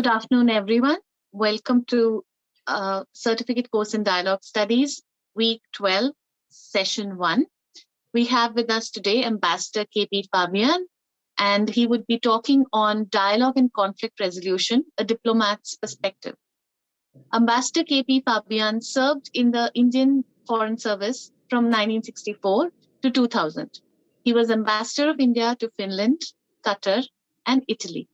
Good afternoon, everyone. Welcome to Certificate Course in Dialogue Studies, Week 12, Session 1. We have with us today Ambassador K P Fabian, and he would be talking on dialogue and conflict resolution, a diplomat's perspective. Ambassador K P Fabian served in the Indian Foreign Service from 1964 to 2000. He was Ambassador of India to Finland, Qatar, and Italy.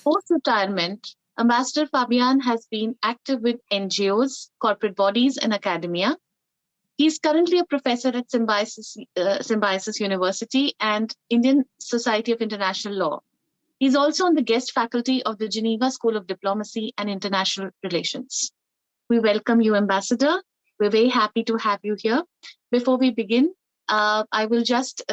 Post-retirement, Ambassador Fabian has been active with NGOs, corporate bodies, and academia. He is currently a professor at Symbiosis University and Indian Society of International Law. He is also on the guest faculty of the Geneva School of Diplomacy and International Relations. We welcome you, Ambassador. We're very happy to have you here. Before we begin, I will just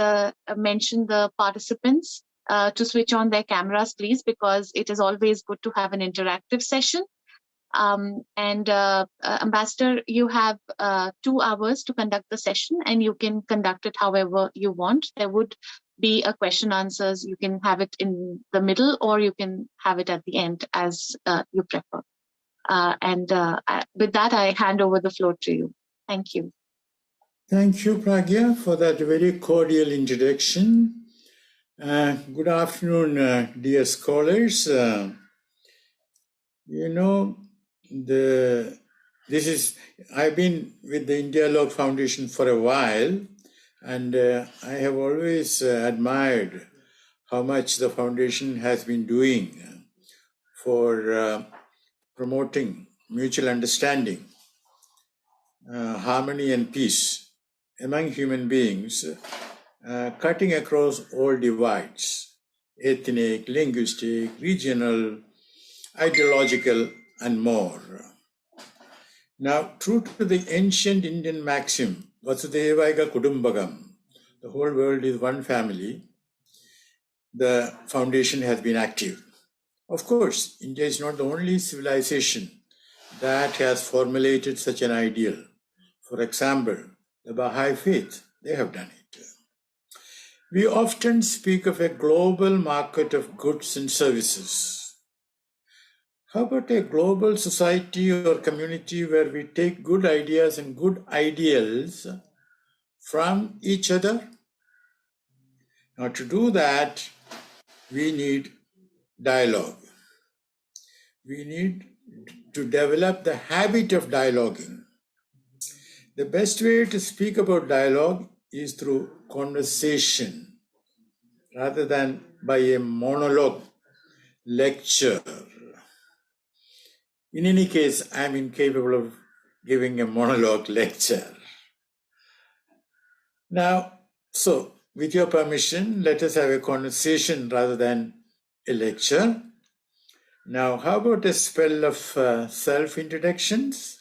mention the participants to switch on their cameras, please, because it is always good to have an interactive session. Ambassador, you have 2 hours to conduct the session, and you can conduct it however you want. There would be a question answers. You can have it in the middle, or you can have it at the end as you prefer. With that, I hand over the floor to you. Thank you. Thank you, Pragya, for that very cordial introduction. Good afternoon, dear scholars. I've been with the India Dialogue Foundation for a while, and I have always admired how much the foundation has been doing for promoting mutual understanding, harmony and peace among human beings, cutting across all divides, ethnic, linguistic, regional, ideological, and more. Now, true to the ancient Indian maxim, Vasudevaiga Kudumbagam, the whole world is one family, the foundation has been active. Of course, India is not the only civilization that has formulated such an ideal. For example, the Baha'i faith, they have done it. We often speak of a global market of goods and services. How about a global society or community where we take good ideas and good ideals from each other? Now, to do that, we need dialogue. We need to develop the habit of dialoguing. The best way to speak about dialogue is through conversation rather than by a monologue lecture. In any case, I'm incapable of giving a monologue lecture. Now, so with your permission, let us have a conversation rather than a lecture. Now, how about a spell of self-introductions?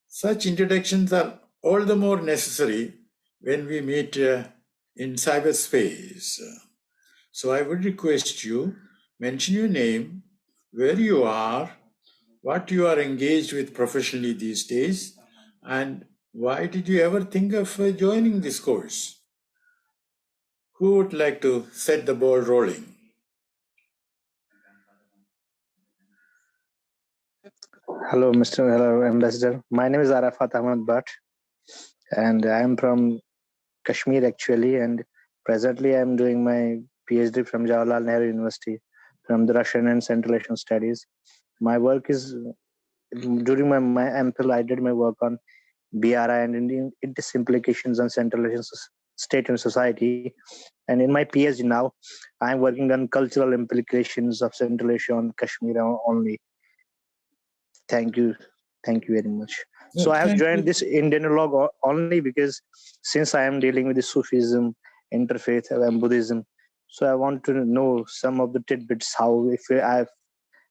Such introductions are all the more necessary when we meet in cyberspace. So I would request you, mention your name, where you are, what you are engaged with professionally these days, and why did you ever think of joining this course? Who would like to set the ball rolling? Hello, Ambassador. My name is Arafat Ahmad Bhatt, and I am from Kashmir actually, and presently I am doing my PhD from Jawaharlal Nehru University from the Russian and Central Asian Studies. My work is, during my MPhil, I did my work on BRI and its implications on Central Asian state and society. And in my PhD now, I am working on cultural implications of Central Asia on Kashmir only. Thank you. Thank you very much. So I have joined this Indian Dialogue only because since I am dealing with the Sufism, interfaith, and Buddhism, so I want to know some of the tidbits, how if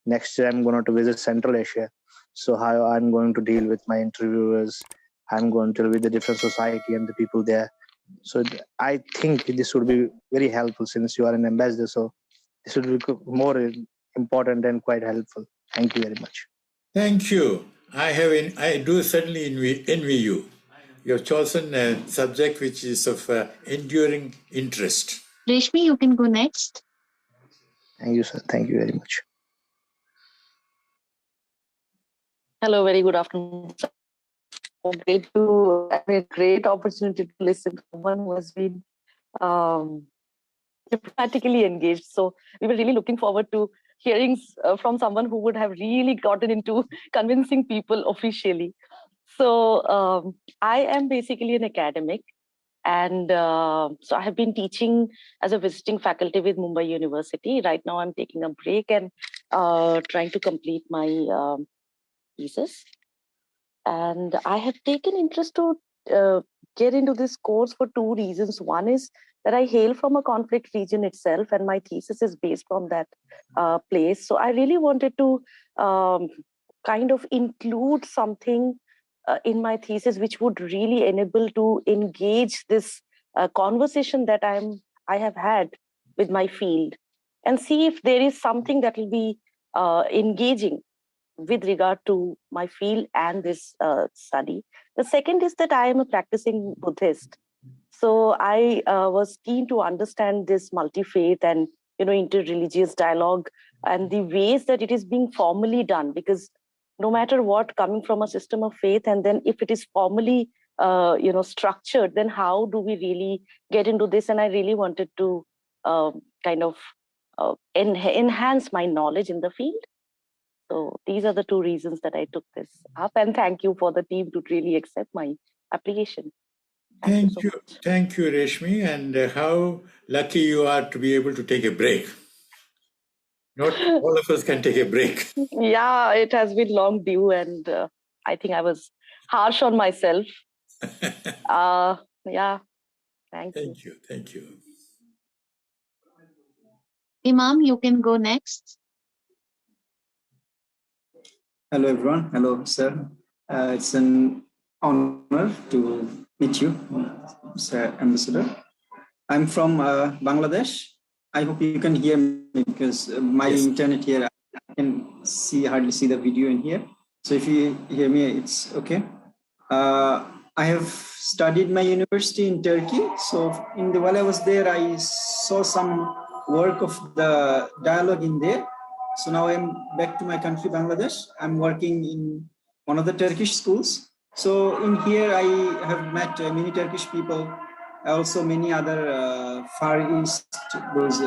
next year I'm going to visit Central Asia, so how I'm going to deal with my interviewers, I'm going to deal with the different society and the people there. So I think this would be very helpful since you are an ambassador, so this would be more important and quite helpful. Thank you very much. Thank you. I do certainly envy you. You have chosen a subject which is of enduring interest. Reshmi, you can go next. Thank you, sir. Thank you very much. Hello, very good afternoon. Great opportunity to listen to someone who has been diplomatically engaged. So we were really looking forward to hearing from someone who would have really gotten into convincing people officially. So I am basically an academic. And so I have been teaching as a visiting faculty with Mumbai University. Right now I'm taking a break and trying to complete my thesis. And I have taken interest to get into this course for two reasons. One is that I hail from a conflict region itself, and my thesis is based on that place. So I really wanted to kind of include something in my thesis which would really enable to engage this conversation that I have had with my field, and see if there is something that will be engaging with regard to my field and this study. The second is that I am a practicing Buddhist. So I was keen to understand this multi-faith and interreligious dialogue and the ways that it is being formally done, because no matter what, coming from a system of faith, and then if it is formally structured, then how do we really get into this? And I really wanted to enhance my knowledge in the field. So these are the two reasons that I took this up, and thank you for the team to really accept my application. Thank you. Thank you, Reshmi. And how lucky you are to be able to take a break. Not all of us can take a break. Yeah, it has been long due, and I think I was harsh on myself. Yeah, thank you. Thank you. Imam, you can go next. Hello, everyone. Hello, sir. It's an honor to meet you, Sir Ambassador. I'm from Bangladesh. I hope you can hear me, because my internet here, I can hardly see the video in here. So if you hear me, it's okay. I have studied my university in Turkey. So while I was there, I saw some work of the dialogue in there. So now I'm back to my country, Bangladesh. I'm working in one of the Turkish schools. So in here, I have met many Turkish people, also many other Far East, those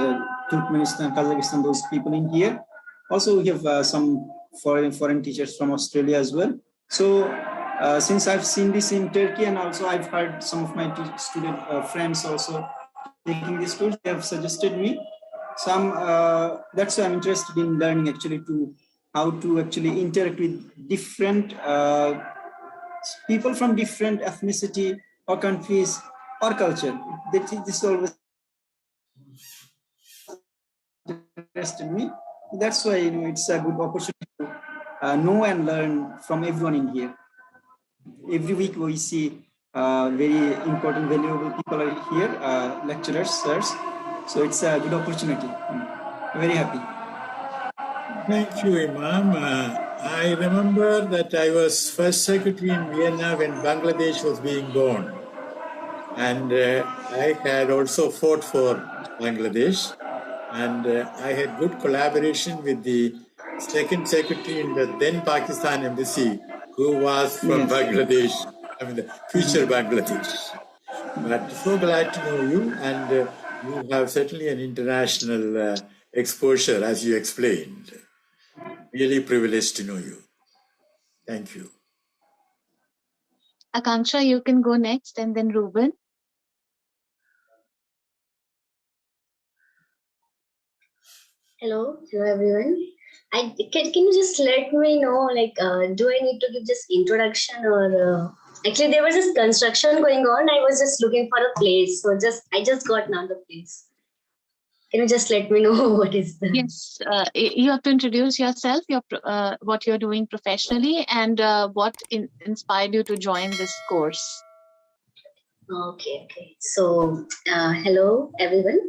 Turkmenistan, Kazakhstan, those people in here. Also, we have some foreign teachers from Australia as well. So since I've seen this in Turkey, and also I've heard some of my student friends also taking this course, they have suggested me. So that's why I'm interested in learning actually how to actually interact with different people from different ethnicity or countries or culture. This always interested me. That's why it's a good opportunity to know and learn from everyone in here. Every week we see very important, valuable people are here, lecturers, sirs. So it's a good opportunity. I'm very happy. Thank you, Imam. I remember that I was first secretary in Vienna when Bangladesh was being born. And I had also fought for Bangladesh. And I had good collaboration with the second secretary in the then Pakistan embassy, who was from Bangladesh, the future Bangladesh. But so glad to know you, and you have certainly an international exposure, as you explained. Really privileged to know you. Thank you. Akanksha, you can go next, and then Ruben. Hello everyone. Can you just let me know, do I need to give just introduction, or actually there was this construction going on. I was just looking for a place, so I just got now the place. Can you just let me know what is the? Yes, you have to introduce yourself, what you're doing professionally, and what inspired you to join this course. Okay. So hello everyone.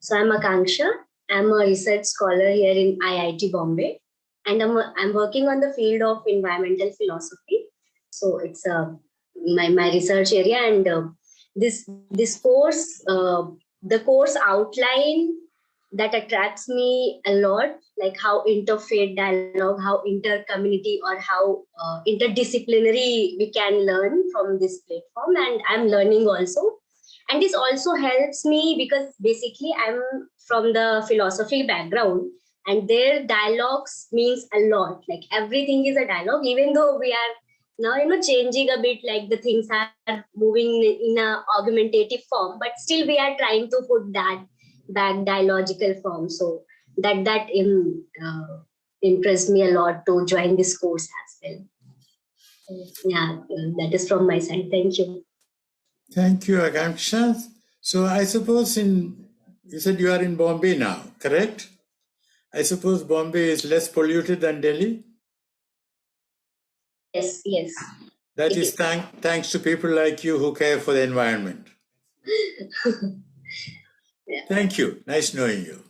So I'm Akanksha. I'm a research scholar here in IIT Bombay, and I'm working on the field of environmental philosophy. So it's my research area, and this course, the course outline that attracts me a lot, like how interfaith dialogue, how inter-community or how interdisciplinary we can learn from this platform. And I'm learning also. And this also helps me because basically I'm from the philosophy background, and their dialogues means a lot. Like everything is a dialogue, even though we are now changing a bit, like the things are moving in a augmentative form, but still we are trying to put that back dialogical form. So that impressed me a lot to join this course as well. Yeah, that is from my side. Thank you. Thank you, Akanksha. So I suppose you said you are in Bombay now, correct? I suppose Bombay is less polluted than Delhi? Yes, yes. That is thanks to people like you who care for the environment. Yeah. Thank you. Nice knowing you.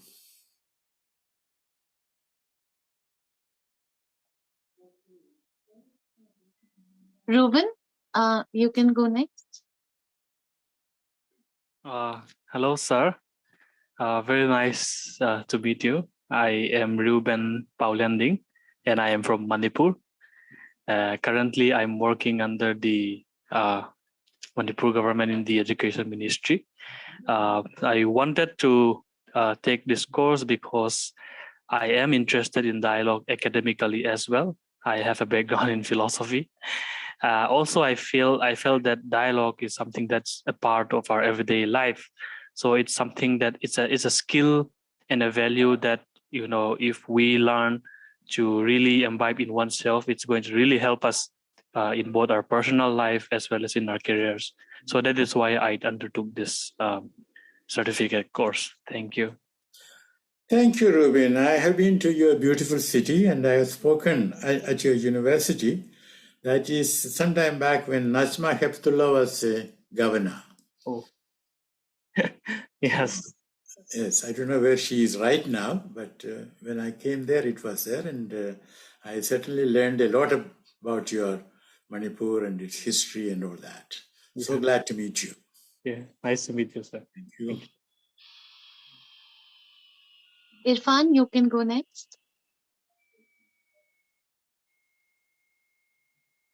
Ruben, you can go next. Hello, sir. Very nice to meet you. I am Ruben Paulanding, and I am from Manipur. Currently, I'm working under the Manipur government in the education ministry. I wanted to take this course because I am interested in dialogue academically as well. I have a background in philosophy. Also, I felt that dialogue is something that's a part of our everyday life. So it's something that it's a skill and a value that, if we learn to really imbibe in oneself, it's going to really help us in both our personal life as well as in our careers. So that is why I undertook this certificate course. Thank you. Thank you, Ruben. I have been to your beautiful city and I have spoken at your university. That is sometime back when Najma Heptullah was a governor. Oh, yes. Yes, I don't know where she is right now, but when I came there, it was there. And I certainly learned a lot about your Manipur and its history and all that. So Yeah. glad to meet you. Yeah, nice to meet you, sir. Thank you. Thank you. Irfan, you can go next.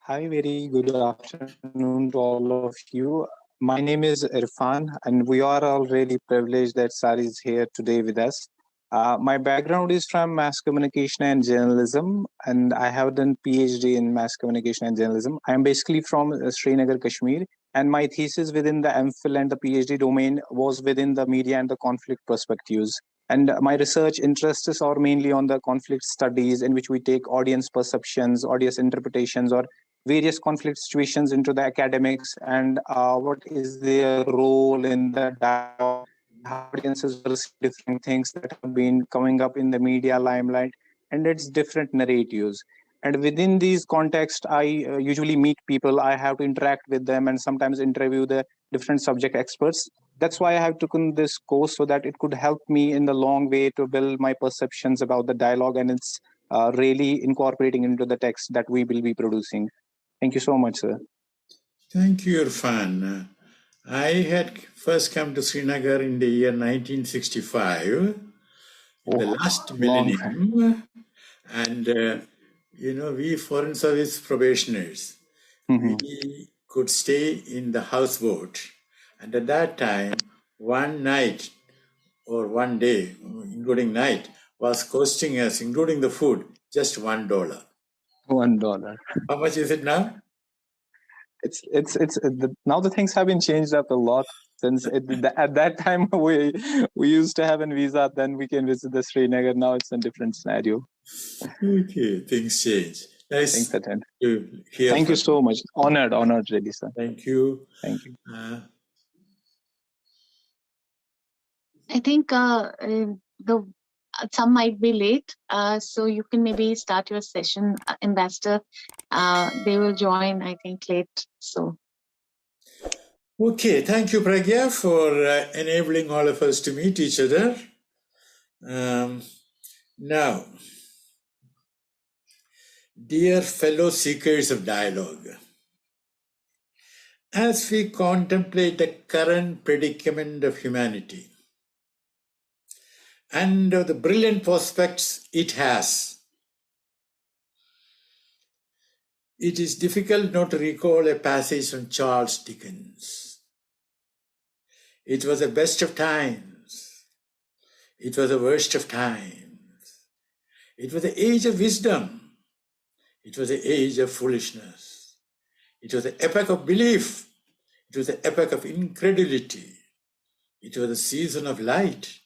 Hi, very good afternoon to all of you. My name is Irfan, and we are all really privileged that Sari is here today with us. My background is from mass communication and journalism, and I have done PhD in mass communication and journalism. I am basically from Srinagar, Kashmir, and my thesis within the MPhil and the PhD domain was within the media and the conflict perspectives. And my research interests are mainly on the conflict studies, in which we take audience perceptions, audience interpretations, or various conflict situations into the academics, and what is their role in the dialogue, how audiences perceive different things that have been coming up in the media limelight, and its different narratives. And within these contexts, I usually meet people, I have to interact with them, and sometimes interview the different subject experts. That's why I have taken this course, so that it could help me in the long way to build my perceptions about the dialogue, and it's really incorporating into the text that we will be producing. Thank you so much, sir. Thank you, Irfan. I had first come to Srinagar in the year 1965, in the last millennium. And, we Foreign Service probationers, we could stay in the houseboat. And at that time, one night or one day, including night, was costing us, including the food, just $1. $1. How much is it now? Now the things have been changed up a lot. Since at that time we used to have a visa, then we can visit the Srinagar. Now it's a different scenario. Okay, things change. Nice Things attend. to hear. Thank you so much. Honored, really, sir. Thank you. Thank you. I think some might be late, so you can maybe start your session, Ambassador. They will join, I think, late. So. Okay, thank you, Pragya, for enabling all of us to meet each other. Now, dear fellow seekers of dialogue, as we contemplate the current predicament of humanity, and the brilliant prospects it has. It is difficult not to recall a passage from Charles Dickens. It was the best of times. It was the worst of times. It was the age of wisdom. It was the age of foolishness. It was the epoch of belief. It was the epoch of incredulity. It was the season of light.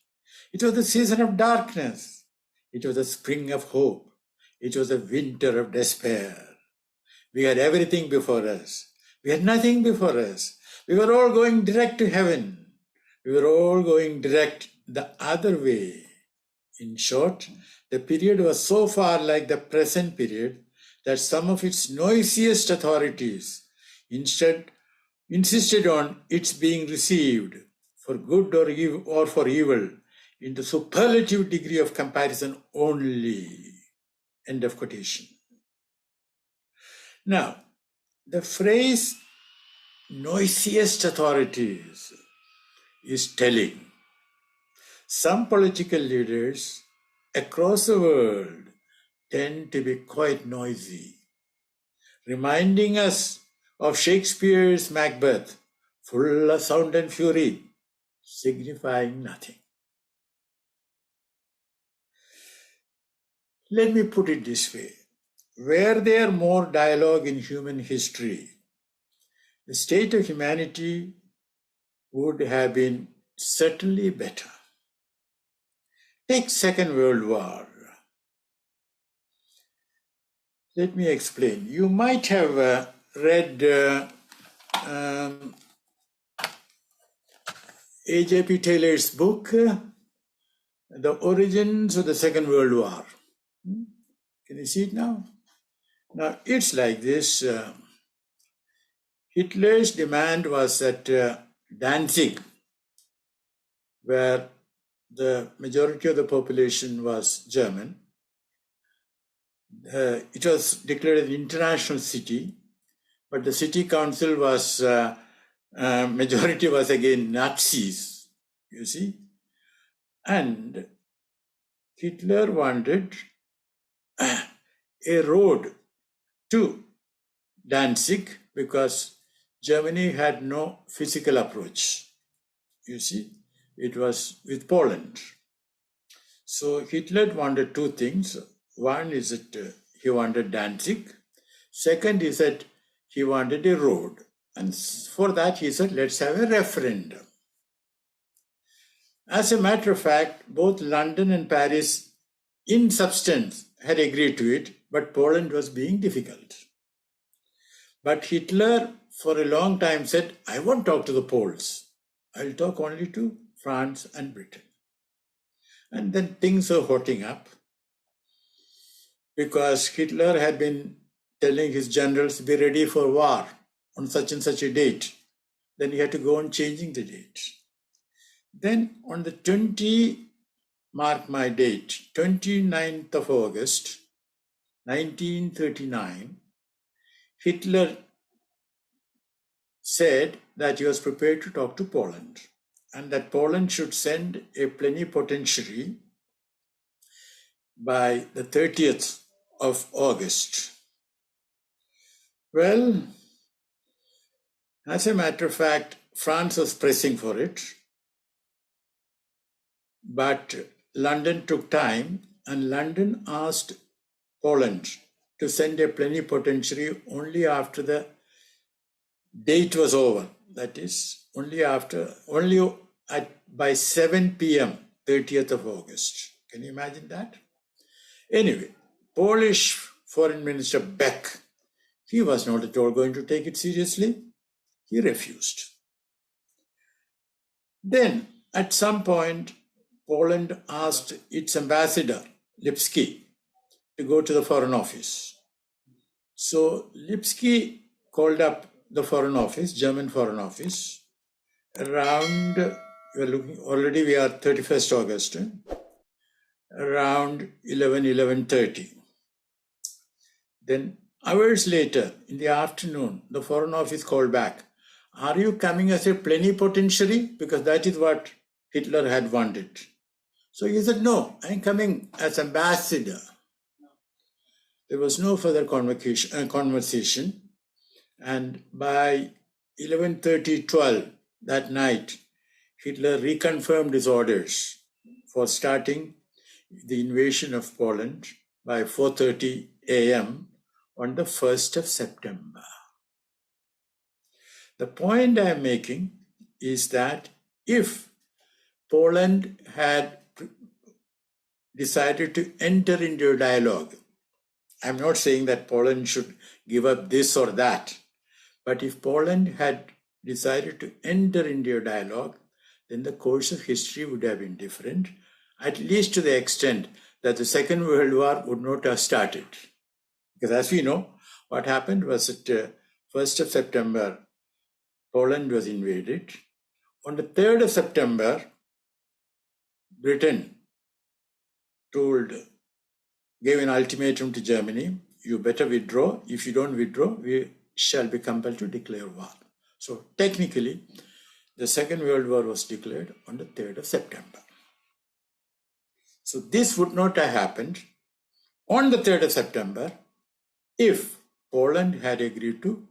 It was the season of darkness. It was the spring of hope. It was the winter of despair. We had everything before us. We had nothing before us. We were all going direct to heaven. We were all going direct the other way. In short, the period was so far like the present period that some of its noisiest authorities instead insisted on its being received for good or for evil in the superlative degree of comparison only. End of quotation. Now, the phrase noisiest authorities is telling. Some political leaders across the world tend to be quite noisy, reminding us of Shakespeare's Macbeth, full of sound and fury, signifying nothing. Let me put it this way. Were there more dialogue in human history, the state of humanity would have been certainly better. Take Second World War. Let me explain. You might have read A.J.P. Taylor's book, The Origins of the Second World War. Can you see it now? Now, it's like this. Hitler's demand was that Danzig, where the majority of the population was German, it was declared an international city, but the city council was, majority was again Nazis, you see. And Hitler wanted a road to Danzig because Germany had no physical approach. You see, it was with Poland. So Hitler wanted two things. One is that he wanted Danzig. Second is that he wanted a road. And for that he said, let's have a referendum. As a matter of fact, both London and Paris in substance had agreed to it, but Poland was being difficult. But Hitler for a long time said, I won't talk to the Poles. I'll talk only to France and Britain. And then things were hotting up because Hitler had been telling his generals to be ready for war on such and such a date. Then he had to go on changing the date. Then on the mark my date, 29th of August, 1939, Hitler said that he was prepared to talk to Poland and that Poland should send a plenipotentiary by the 30th of August. Well, as a matter of fact, France was pressing for it, but London took time and London asked Poland to send a plenipotentiary only after the date was over. That is, by 7 p.m., 30th of August. Can you imagine that? Anyway, Polish Foreign Minister Beck, he was not at all going to take it seriously. He refused. Then, at some point, Poland asked its ambassador, Lipski, to go to the Foreign Office. So Lipski called up the Foreign Office, German Foreign Office, around, we are 31st August, around 11:30. Then hours later, in the afternoon, the Foreign Office called back, are you coming as a plenipotentiary? Because that is what Hitler had wanted. So he said, no, I'm coming as ambassador. There was no further conversation. And by 11:30-12 that night, Hitler reconfirmed his orders for starting the invasion of Poland by 4:30 a.m. on the 1st of September. The point I'm making is that if Poland had decided to enter into a dialogue, I'm not saying that Poland should give up this or that, but if Poland had decided to enter into a dialogue, then the course of history would have been different, at least to the extent that the Second World War would not have started. Because as we know, what happened was that 1st of September, Poland was invaded. On the 3rd of September, Britain gave an ultimatum to Germany, you better withdraw. If you don't withdraw, we shall be compelled to declare war. So technically, the Second World War was declared on the 3rd of September. So this would not have happened on the 3rd of September if Poland had agreed to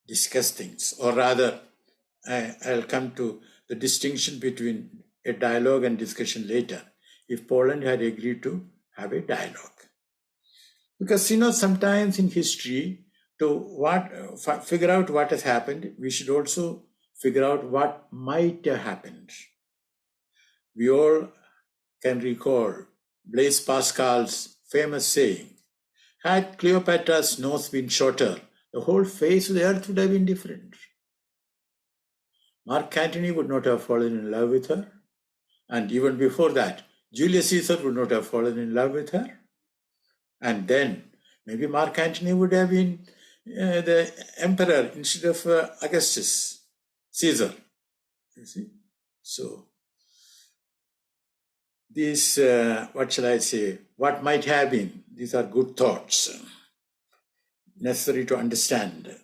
discuss things, or rather, I'll come to the distinction between a dialogue and discussion later, if Poland had agreed to have a dialogue. Because, sometimes in history, to figure out what has happened, we should also figure out what might have happened. We all can recall Blaise Pascal's famous saying, had Cleopatra's nose been shorter, the whole face of the earth would have been different. Mark Antony would not have fallen in love with her. And even before that, Julius Caesar would not have fallen in love with her. And then maybe Mark Antony would have been the emperor instead of Augustus Caesar. You see? So these, what shall I say, what might have been, these are good thoughts necessary to understand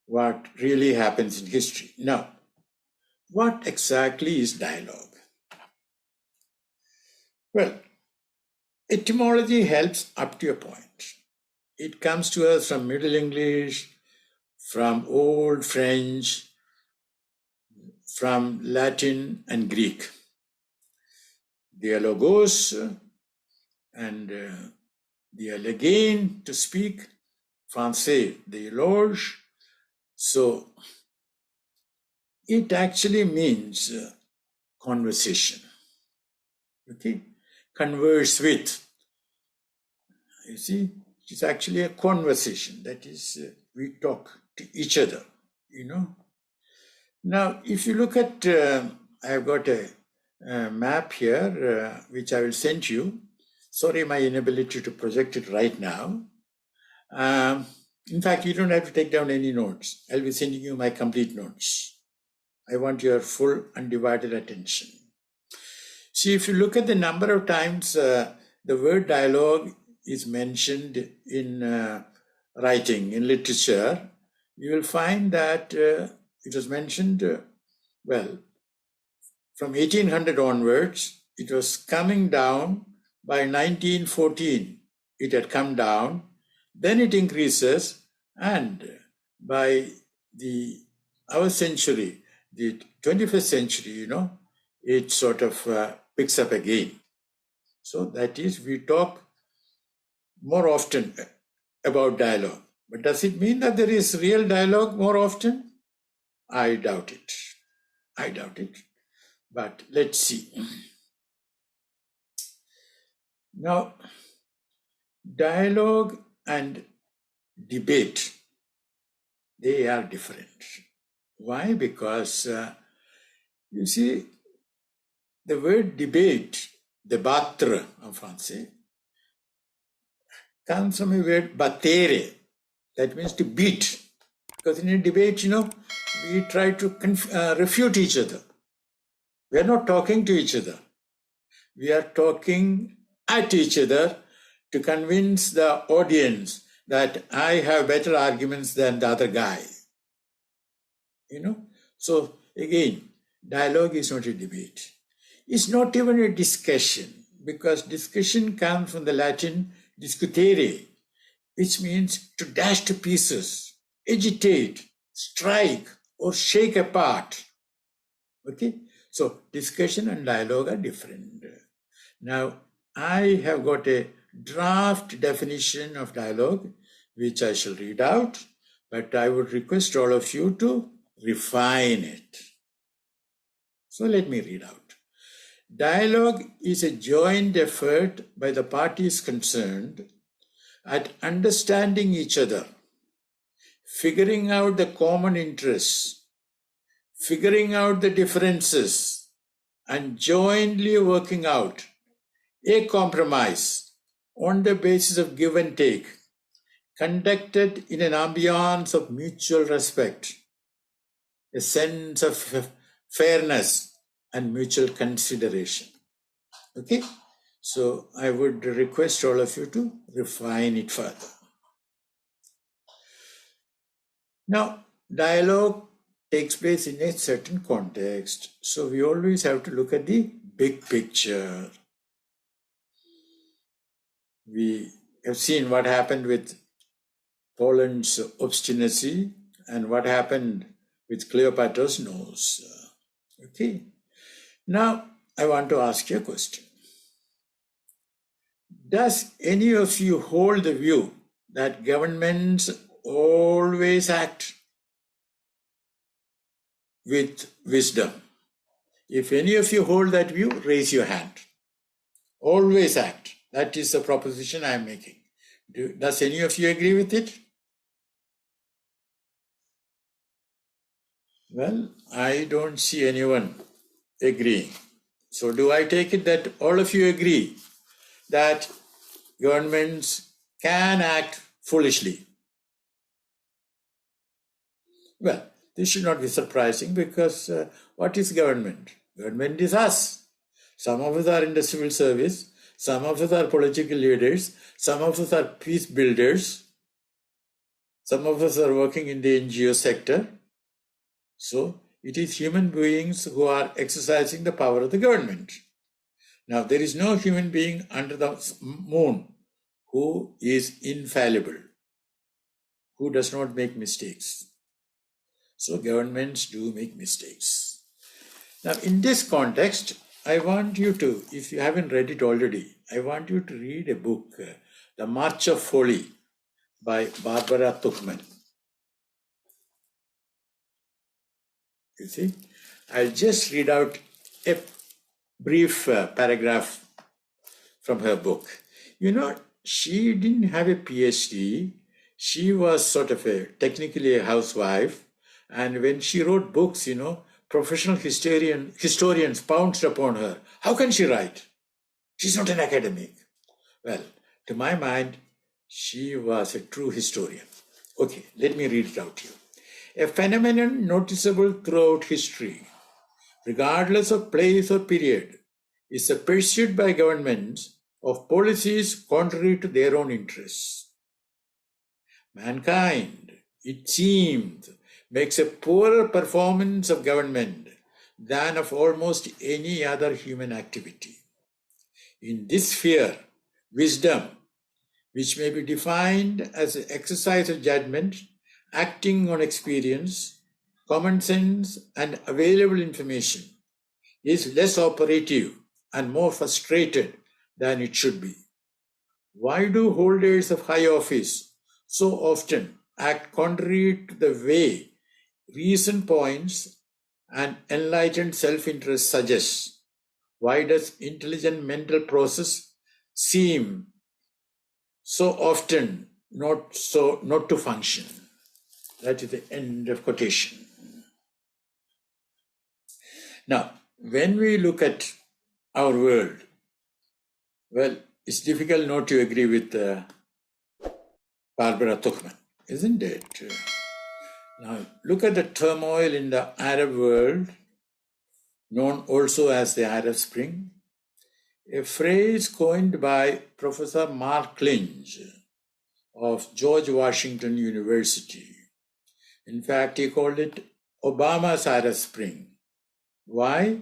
what really happens in history. Now, what exactly is dialogue? Well, etymology helps up to a point. It comes to us from Middle English, from Old French, from Latin and Greek. Dialogos and dialoguer, to speak, Francais, dialogue. So it actually means conversation. Okay? Converse with. You see, it's actually a conversation. That is, we talk to each other, Now, if you look at, I've got a map here, which I will send you. Sorry, my inability to project it right now. In fact, you don't have to take down any notes. I'll be sending you my complete notes. I want your full undivided attention. See, if you look at the number of times the word dialogue is mentioned in writing, in literature, you will find that it was mentioned, from 1800 onwards, it was coming down. By 1914, it had come down. Then it increases, and by our century, the 21st century, it sort of picks up again. So that is, we talk more often about dialogue. But does it mean that there is real dialogue more often? I doubt it. But let's see. Now, dialogue and debate, they are different. Why? Because, you see, the word debate, débattre en français, comes from a word battere, that means to beat. Because in a debate, we try to refute each other. We are not talking to each other. We are talking at each other to convince the audience that I have better arguments than the other guy. So again, dialogue is not a debate. is not even a discussion, because discussion comes from the Latin discutere, which means to dash to pieces, agitate, strike, or shake apart. Okay? So discussion and dialogue are different. Now, I have got a draft definition of dialogue, which I shall read out, but I would request all of you to refine it. So let me read out. Dialogue is a joint effort by the parties concerned at understanding each other, figuring out the common interests, figuring out the differences, and jointly working out a compromise on the basis of give and take, conducted in an ambiance of mutual respect, a sense of fairness, and mutual consideration. Okay? So I would request all of you to refine it further. Now, dialogue takes place in a certain context, so we always have to look at the big picture. We have seen what happened with Poland's obstinacy and what happened with Cleopatra's nose. Okay? Now, I want to ask you a question. Does any of you hold the view that governments always act with wisdom? If any of you hold that view, raise your hand. Always act. That is the proposition I am making. Does any of you agree with it? Well, I don't see anyone agreeing. So do I take it that all of you agree that governments can act foolishly? Well, this should not be surprising, because what is government? Government is us. Some of us are in the civil service, some of us are political leaders, some of us are peace builders, some of us are working in the NGO sector. So it is human beings who are exercising the power of the government. Now, there is no human being under the moon who is infallible, who does not make mistakes. So governments do make mistakes. Now, in this context, I want you to, if you haven't read it already, I want you to read a book, The March of Folly by Barbara Tuchman. You see, I'll just read out a brief paragraph from her book. You know, she didn't have a PhD. She was sort of technically a housewife. And when she wrote books, professional historians pounced upon her. How can she write? She's not an academic. Well, to my mind, she was a true historian. Okay, let me read it out to you. A phenomenon noticeable throughout history, regardless of place or period, is the pursuit by governments of policies contrary to their own interests. Mankind, it seems, makes a poorer performance of government than of almost any other human activity. In this sphere, wisdom, which may be defined as an exercise of judgment, acting on experience, common sense, and available information, is less operative and more frustrated than it should be. Why do holders of high office so often act contrary to the way reason points and enlightened self-interest suggests? Why does intelligent mental process seem so often not to function? That is the end of quotation. Now, when we look at our world, well, it's difficult not to agree with Barbara Tuchman, isn't it? Now, look at the turmoil in the Arab world, known also as the Arab Spring, a phrase coined by Professor Mark Lynch of George Washington University. In fact, he called it Obama's Arab Spring. Why?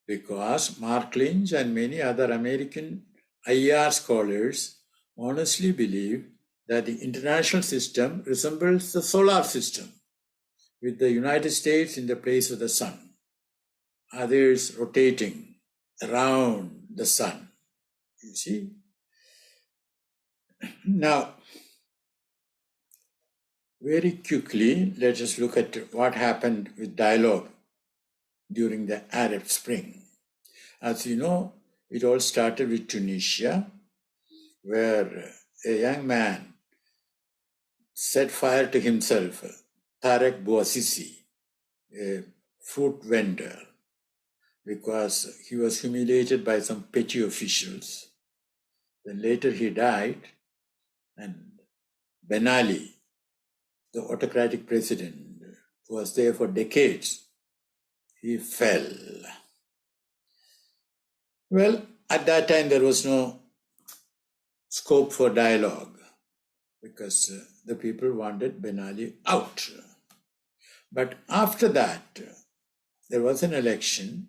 because Mark Lynch and many other American IR scholars honestly believe that the international system resembles the solar system, with the United States in the place of the sun, others rotating around the sun. You see? Now, very quickly, let us look at what happened with dialogue during the Arab Spring. As you know, it all started with Tunisia, where a young man set fire to himself, Tarek Bouazizi, a fruit vendor, because he was humiliated by some petty officials. Then later he died, and Ben Ali, the autocratic president, who was there for decades, he fell. Well, at that time there was no scope for dialogue because the people wanted Ben Ali out. But after that, there was an election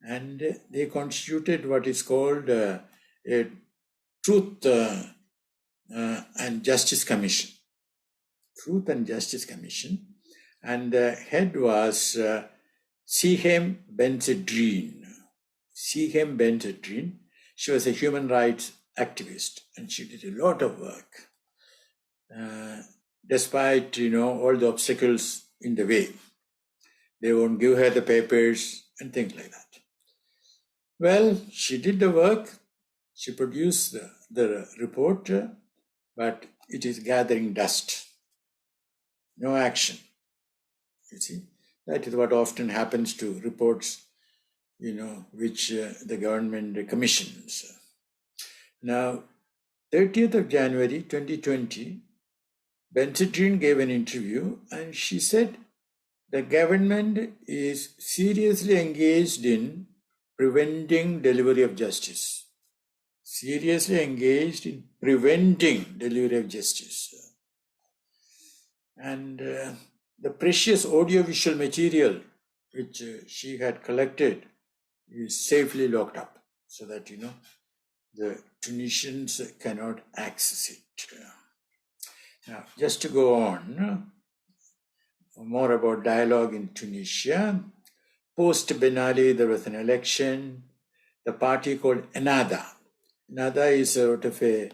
and they constituted what is called a Truth and Justice Commission. Truth and Justice Commission. And the head was Sihem Ben-Sedrine. Sihem Ben-Sedrine. She was a human rights activist and she did a lot of work. Despite, all the obstacles in the way. They won't give her the papers and things like that. Well, she did the work. She produced the report, but it is gathering dust. No action. You see, that is what often happens to reports, which the government commissions. Now, 30th of January 2020, Ben-Sedrine gave an interview and she said the government is seriously engaged in preventing delivery of justice. Seriously engaged in preventing delivery of justice. And the precious audiovisual material which she had collected is safely locked up so that, the Tunisians cannot access it. Now, just to go on, more about dialogue in Tunisia. Post Ben Ali, there was an election. The party called Ennahda. Ennahda is sort of a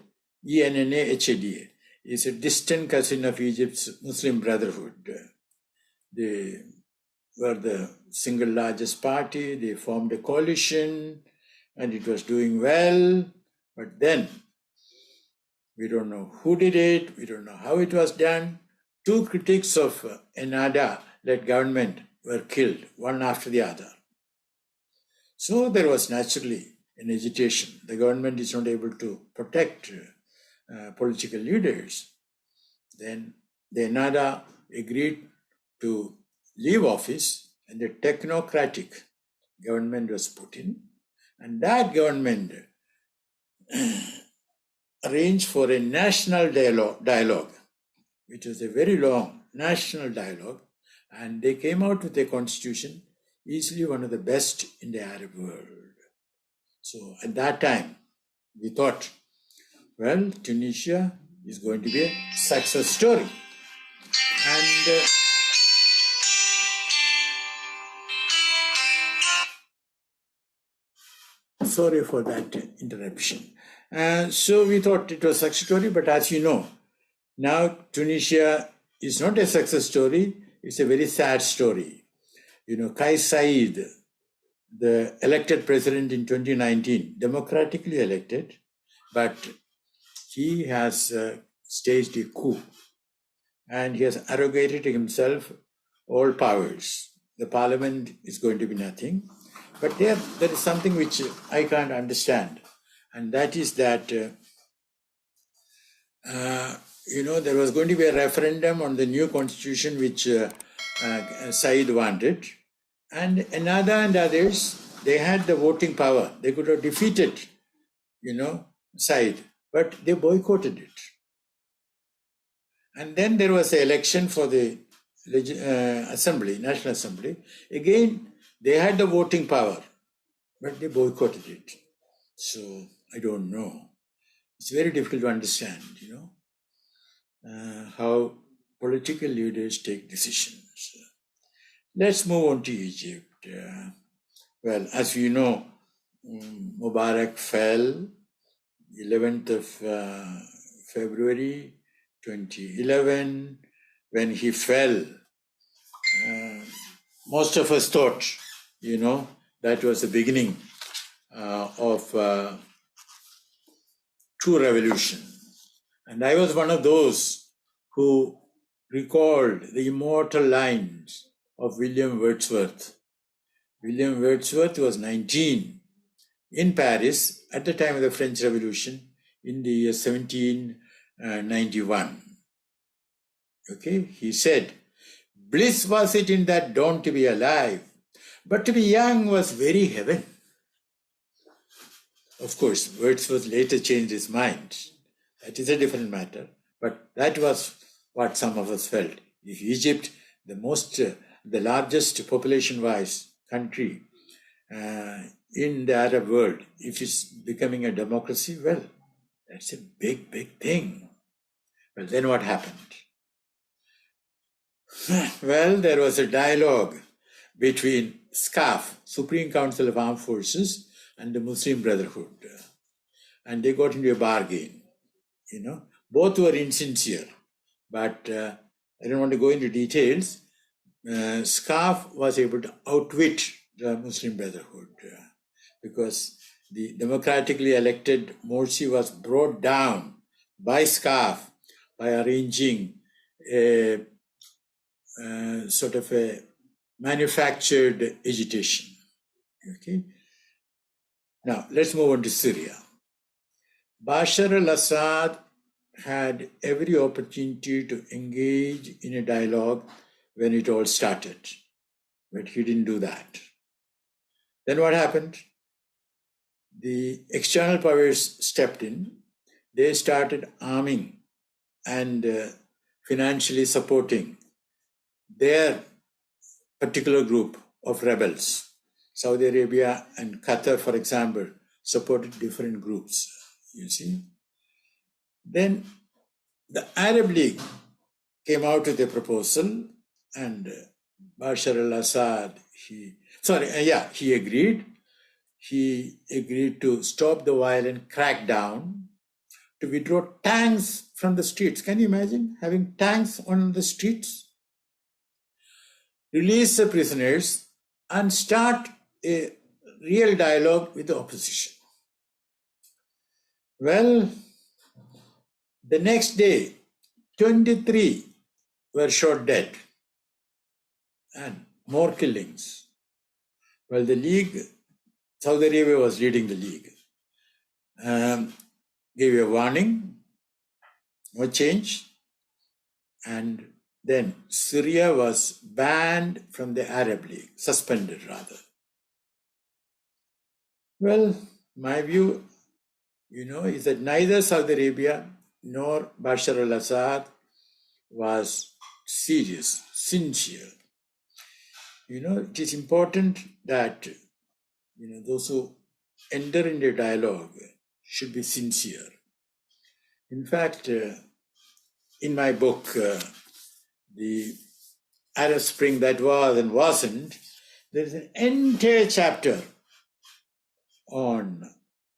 ENNAHDA. It's a distant cousin of Egypt's Muslim Brotherhood. They were the single largest party. They formed a coalition and it was doing well. But then, we don't know who did it. We don't know how it was done. Two critics of Ennahda-led government were killed, one after the other. So there was naturally an agitation. The government is not able to protect political leaders. Then the Ennahda agreed to leave office and the technocratic government was put in. And that government arranged for a national dialogue, which was a very long national dialogue. And they came out with a constitution, easily one of the best in the Arab world. So at that time, we thought, well, Tunisia is going to be a success story. And sorry for that interruption. So we thought it was a success story, but as you know, now Tunisia is not a success story, it's a very sad story. Kais Saied, the elected president in 2019, democratically elected, but he has staged a coup and he has arrogated to himself all powers. The parliament is going to be nothing. But there is something which I can't understand. And that is that, there was going to be a referendum on the new constitution which Said wanted. And Ennahda and others, they had the voting power. They could have defeated, Said, but they boycotted it. And then there was an election for the National Assembly. Again, they had the voting power. but they boycotted it. So I don't know. It's very difficult to understand, how political leaders take decisions. Let's move on to Egypt. Well, as you know, Mubarak fell 11th of February 2011. When he fell, most of us thought, that was the beginning of true revolution. And I was one of those who recalled the immortal lines of William Wordsworth. William Wordsworth was 19 in Paris at the time of the French Revolution in the year 1791. Okay, he said, "Bliss was it in that dawn to be alive, but to be young was very heaven." Of course, Wordsworth later changed his mind. That is a different matter, but that was what some of us felt. If Egypt, the largest population-wise country in the Arab world, if it's becoming a democracy, well, that's a big, big thing. Well, then what happened? Well, there was a dialogue between SCAF, Supreme Council of Armed Forces, and the Muslim Brotherhood. And they got into a bargain. Both were insincere, but I don't want to go into details. SCAF was able to outwit the Muslim Brotherhood because the democratically elected Morsi was brought down by SCAF by arranging a sort of a manufactured agitation. Okay. Now, let's move on to Syria. Bashar al-Assad had every opportunity to engage in a dialogue when it all started, but he didn't do that. Then what happened? The external powers stepped in. They started arming and financially supporting their particular group of rebels. Saudi Arabia and Qatar, for example, supported different groups, you see. Then the Arab League came out with a proposal, and Bashar al-Assad, he agreed. He agreed to stop the violent crackdown, to withdraw tanks from the streets. Can you imagine having tanks on the streets? Release the prisoners and start a real dialogue with the opposition. Well, the next day, 23 were shot dead and more killings. Well, the League, Saudi Arabia was leading the League, gave a warning, no change, and then Syria was banned from the Arab League, suspended rather. Well, my view, is that neither Saudi Arabia nor Bashar al-Assad was serious, sincere. It is important that, those who enter into a dialogue should be sincere. In fact, in my book, The Arab Spring That Was and Wasn't, there is an entire chapter on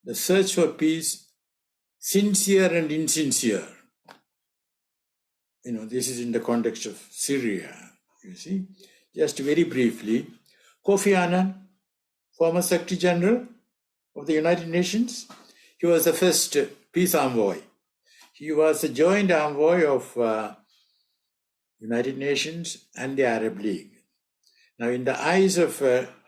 the search for peace, sincere and insincere. This is in the context of Syria, you see. Just very briefly, Kofi Annan, former Secretary General of the United Nations, he was the first peace envoy. He was the joint envoy of United Nations and the Arab League. Now, in the eyes of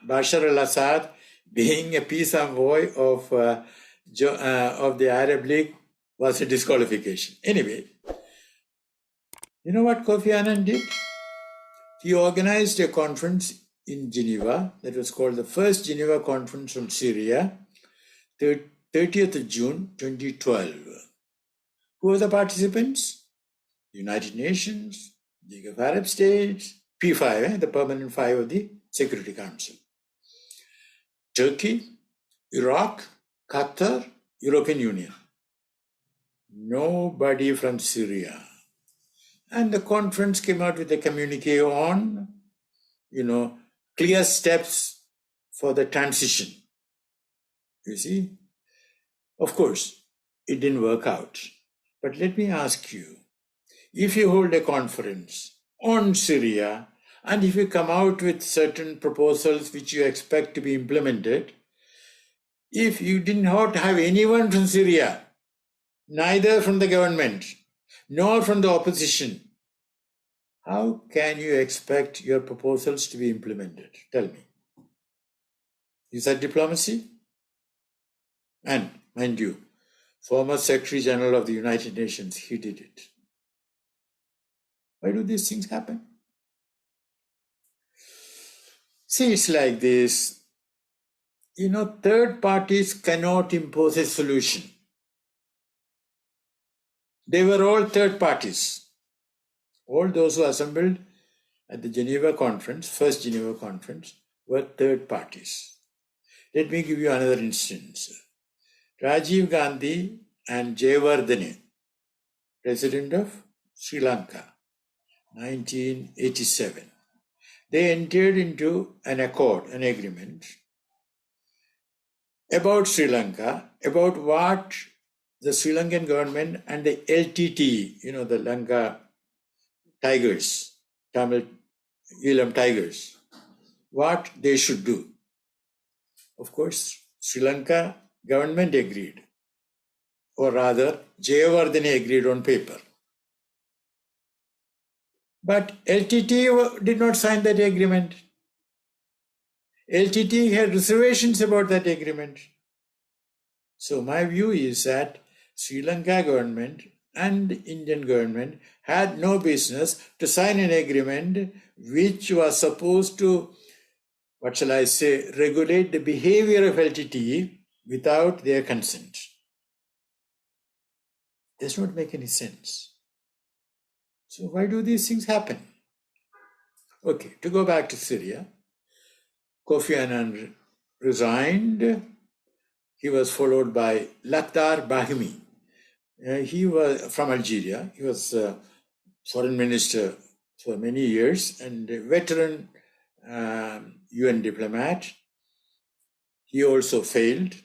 Bashar al-Assad, being a peace envoy of the Arab League was a disqualification. Anyway, you know what Kofi Annan did? He organized a conference in Geneva that was called the First Geneva Conference on Syria, 30th of June 2012. Who were the participants? United Nations, League of Arab States, P5, the permanent five of the Security Council. Turkey, Iraq, Qatar, European Union. Nobody from Syria. And the conference came out with a communique on, clear steps for the transition. You see? Of course, it didn't work out. But let me ask you, if you hold a conference on Syria, and if you come out with certain proposals which you expect to be implemented, if you did not have anyone from Syria, neither from the government, nor from the opposition, how can you expect your proposals to be implemented? Tell me. Is that diplomacy? And, mind you, former Secretary General of the United Nations, he did it. Why do these things happen? See, it's like this. Third parties cannot impose a solution. They were all third parties. All those who assembled at the Geneva conference, first Geneva conference, were third parties. Let me give you another instance. Rajiv Gandhi and Jayawardene, President of Sri Lanka, 1987. They entered into an accord, an agreement about Sri Lanka, about what the Sri Lankan government and the LTT, the Lanka Tigers, Tamil Elam Tigers, what they should do. Of course, Sri Lanka government agreed, or rather, Jayawardene agreed on paper. But LTT did not sign that agreement. LTT had reservations about that agreement. So my view is that Sri Lanka government and Indian government had no business to sign an agreement which was supposed to, regulate the behavior of LTT without their consent. Does not make any sense. So why do these things happen? Okay, to go back to Syria, Kofi Annan resigned. He was followed by Lakhdar Brahimi. He was from Algeria. He was foreign minister for many years and a veteran UN diplomat. He also failed.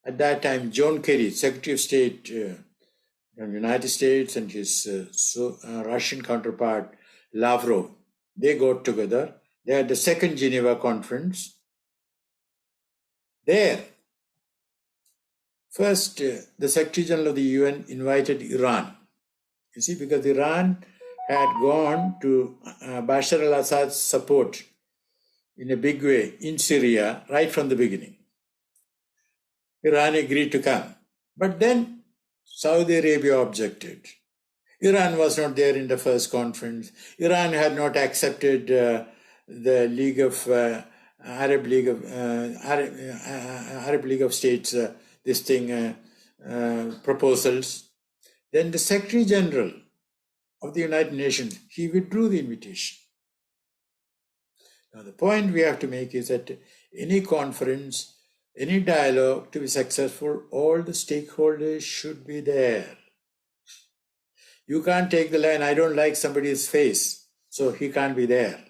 At that time, John Kerry, Secretary of State from the United States, and his Russian counterpart, Lavrov, they got together. They had the second Geneva conference. There, first, the Secretary General of the UN invited Iran. You see, because Iran had gone to Bashar al-Assad's support in a big way in Syria right from the beginning. Iran agreed to come. But then Saudi Arabia objected. Iran was not there in the first conference. Iran had not accepted the Arab League of States proposals. Then the Secretary General of the United Nations, he withdrew the invitation. Now the point we have to make is that any conference, any dialogue to be successful, all the stakeholders should be there. You can't take the line, I don't like somebody's face, so he can't be there.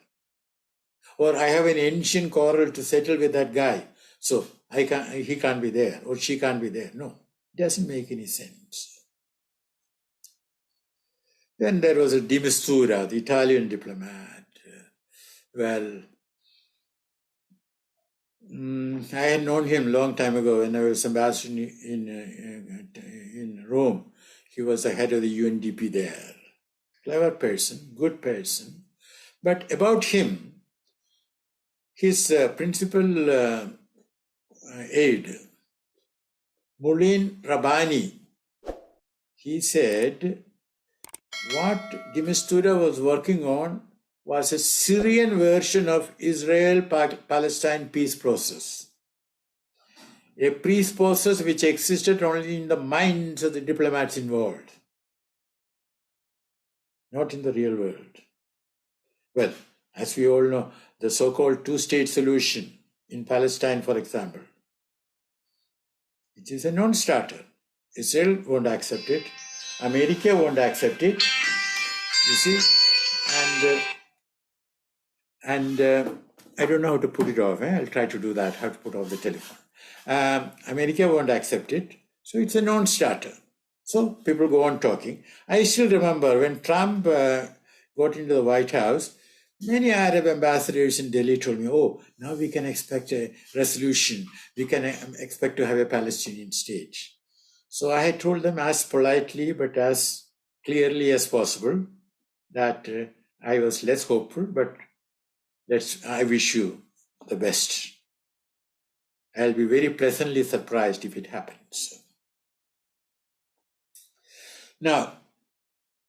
Or I have an ancient quarrel to settle with that guy, so he can't be there, or she can't be there. No, it doesn't make any sense. Then there was a Di Mistura, the Italian diplomat. Well, I had known him a long time ago when I was ambassador in Rome. He was the head of the UNDP there. Clever person, good person. But about him, his principal aide, Moulin Rabbani, he said what Di Mistura was working on was a Syrian version of Israel-Palestine peace process. A peace process which existed only in the minds of the diplomats involved, not in the real world. Well, as we all know, the so-called two-state solution in Palestine, for example, It is a non-starter. Israel won't accept it. America won't accept it. You see? And I don't know how to put it off. I'll try to do that, how to put off the telephone. America won't accept it. So it's a non-starter. So people go on talking. I still remember when Trump got into the White House, many Arab ambassadors in Delhi told me, oh, now we can expect a resolution. We can expect to have a Palestinian state. So I had told them as politely but as clearly as possible that I was less hopeful, but I wish you the best. I'll be very pleasantly surprised if it happens. Now,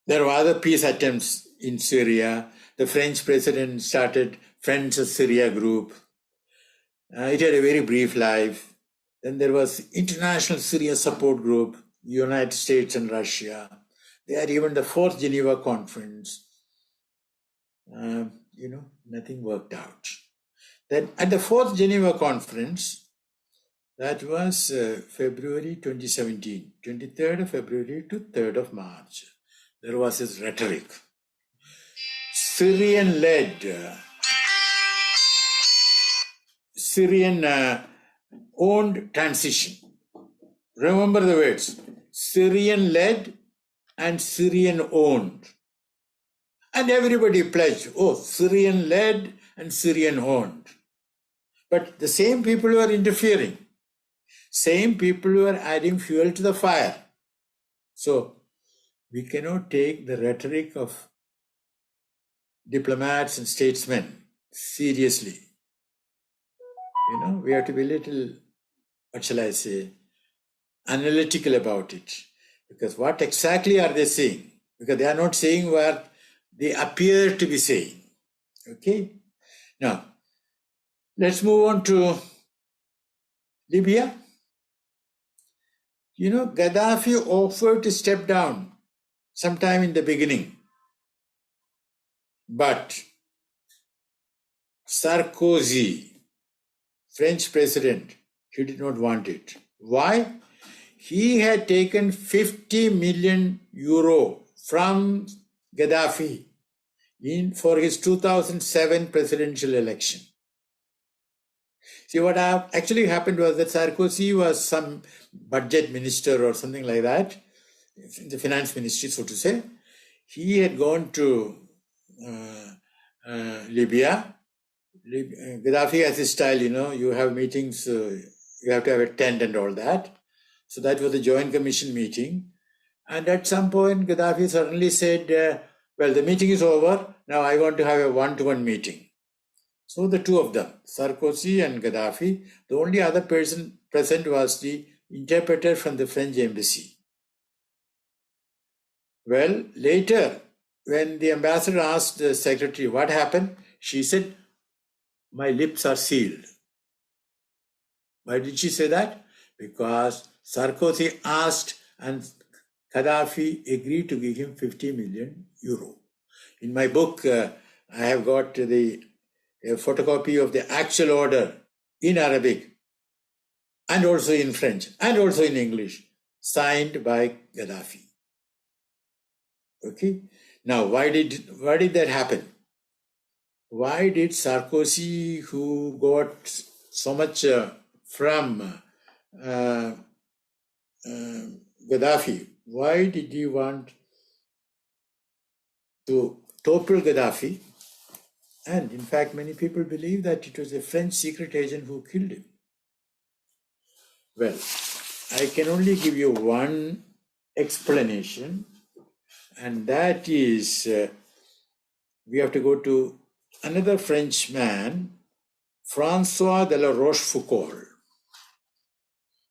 there were other peace attempts in Syria. The French president started Friends of Syria group. It had a very brief life. Then there was International Syria Support Group, United States and Russia. They had even the fourth Geneva conference. Nothing worked out. Then at the fourth Geneva conference, that was February 2017, 23rd of February to 3rd of March. There was his rhetoric. Syrian-owned transition. Remember the words, Syrian-led and Syrian-owned. And everybody pledged, Syrian-led and Syrian-owned. But the same people who are interfering, same people who are adding fuel to the fire. So we cannot take the rhetoric of diplomats and statesmen seriously. We have to be a little, analytical about it. Because what exactly are they saying? Because they are not saying what they appear to be saying. Okay? Now, let's move on to Libya. Gaddafi offered to step down sometime in the beginning. But Sarkozy, French president, he did not want it. Why? He had taken 50 million euro from Gaddafi for his 2007 presidential election. See, what actually happened was that Sarkozy was some budget minister or something like that, the finance ministry, so to say. He had gone to Libya. Gaddafi has his style, you have meetings, you have to have a tent and all that. So that was a joint commission meeting. And at some point, Gaddafi suddenly said, well, the meeting is over. Now I want to have a one-to-one meeting. So the two of them, Sarkozy and Gaddafi, the only other person present was the interpreter from the French embassy. Well, later, when the ambassador asked the secretary what happened, she said, my lips are sealed. Why did she say that? Because Sarkozy asked and Gaddafi agreed to give him 50 million euro. In my book, I have got a photocopy of the actual order in Arabic and also in French and also in English, signed by Gaddafi. Okay. Now, why did that happen? Why did Sarkozy, who got so much from Gaddafi, why did he want to topple Gaddafi? And in fact, many people believe that it was a French secret agent who killed him. Well, I can only give you one explanation, and that is we have to go to another Frenchman, Francois de la Rochefoucauld.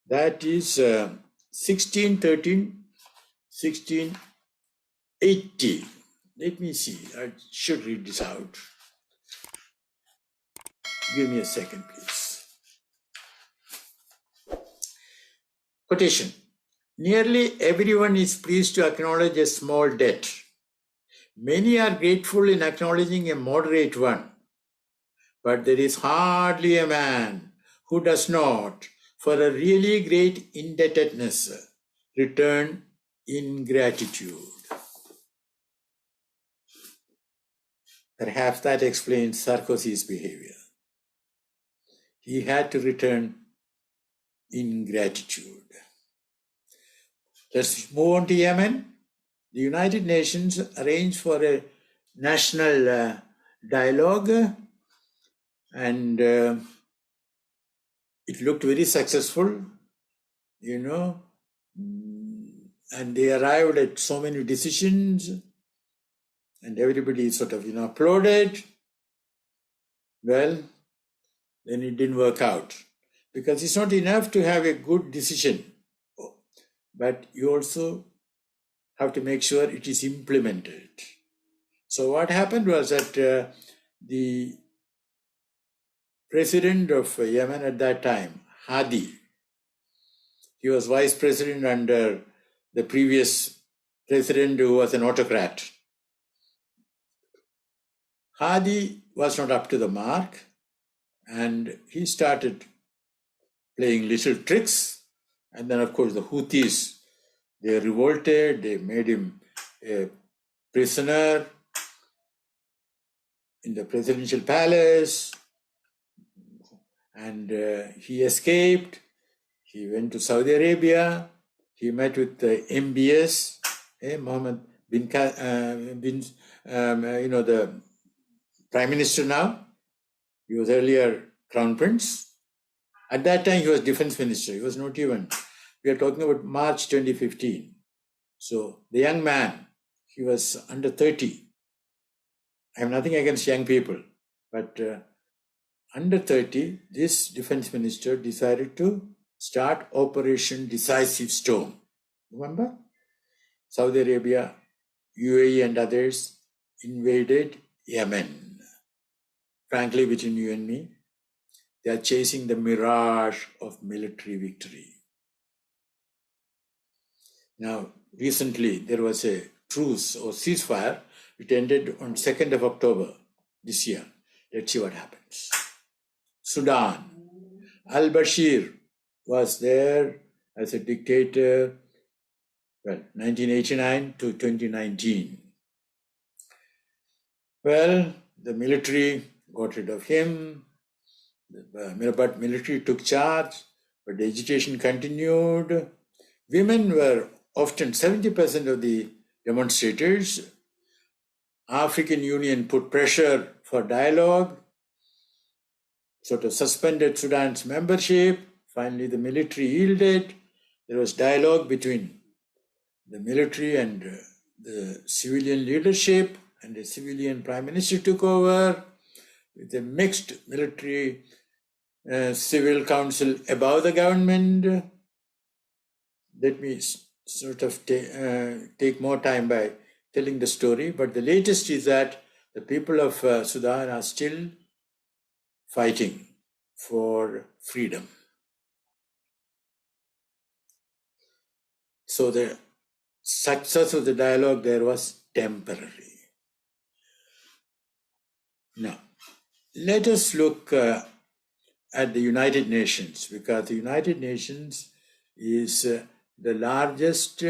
That is 1613, 1680. Let me see, I should read this out. Give me a second, please. Quotation. Nearly everyone is pleased to acknowledge a small debt. Many are grateful in acknowledging a moderate one. But there is hardly a man who does not, for a really great indebtedness, return in gratitude. Perhaps that explains Sarkozy's behavior. He had to return in gratitude. Let's move on to Yemen. The United Nations arranged for a national dialogue, and it looked very successful, you know, and they arrived at so many decisions, and everybody sort of, applauded. Well, then it didn't work out, because it's not enough to have a good decision, but you also have to make sure it is implemented. So what happened was that the president of Yemen at that time, Hadi, he was vice president under the previous president who was an autocrat. Hadi was not up to the mark, and he started playing little tricks. And then, of course, the Houthis, they revolted, they made him a prisoner in the presidential palace, and he escaped. He went to Saudi Arabia. He met with the MBS, Mohammed bin, the prime minister now. He was earlier crown prince. At that time, he was defense minister. He was not even. We are talking about March 2015. So the young man, he was under 30. I have nothing against young people, but under 30, this defense minister decided to start Operation Decisive Storm. Remember? Saudi Arabia, UAE and others invaded Yemen. Frankly, between you and me, they are chasing the mirage of military victory. Now, recently, there was a truce or ceasefire. It ended on 2nd of October this year. Let's see what happens. Sudan. Al-Bashir was there as a dictator, 1989 to 2019. Well, the military got rid of him, but military took charge, but the agitation continued. Women were often 70% of the demonstrators. African Union put pressure for dialogue, sort of suspended Sudan's membership. Finally, the military yielded. There was dialogue between the military and the civilian leadership, and the civilian prime minister took over with a mixed military civil council above the government. Let me sort of take more time by telling the story, but the latest is that the people of Sudan are still fighting for freedom. So the success of the dialogue there was temporary. Now, let us look at the United Nations, because the United Nations is the largest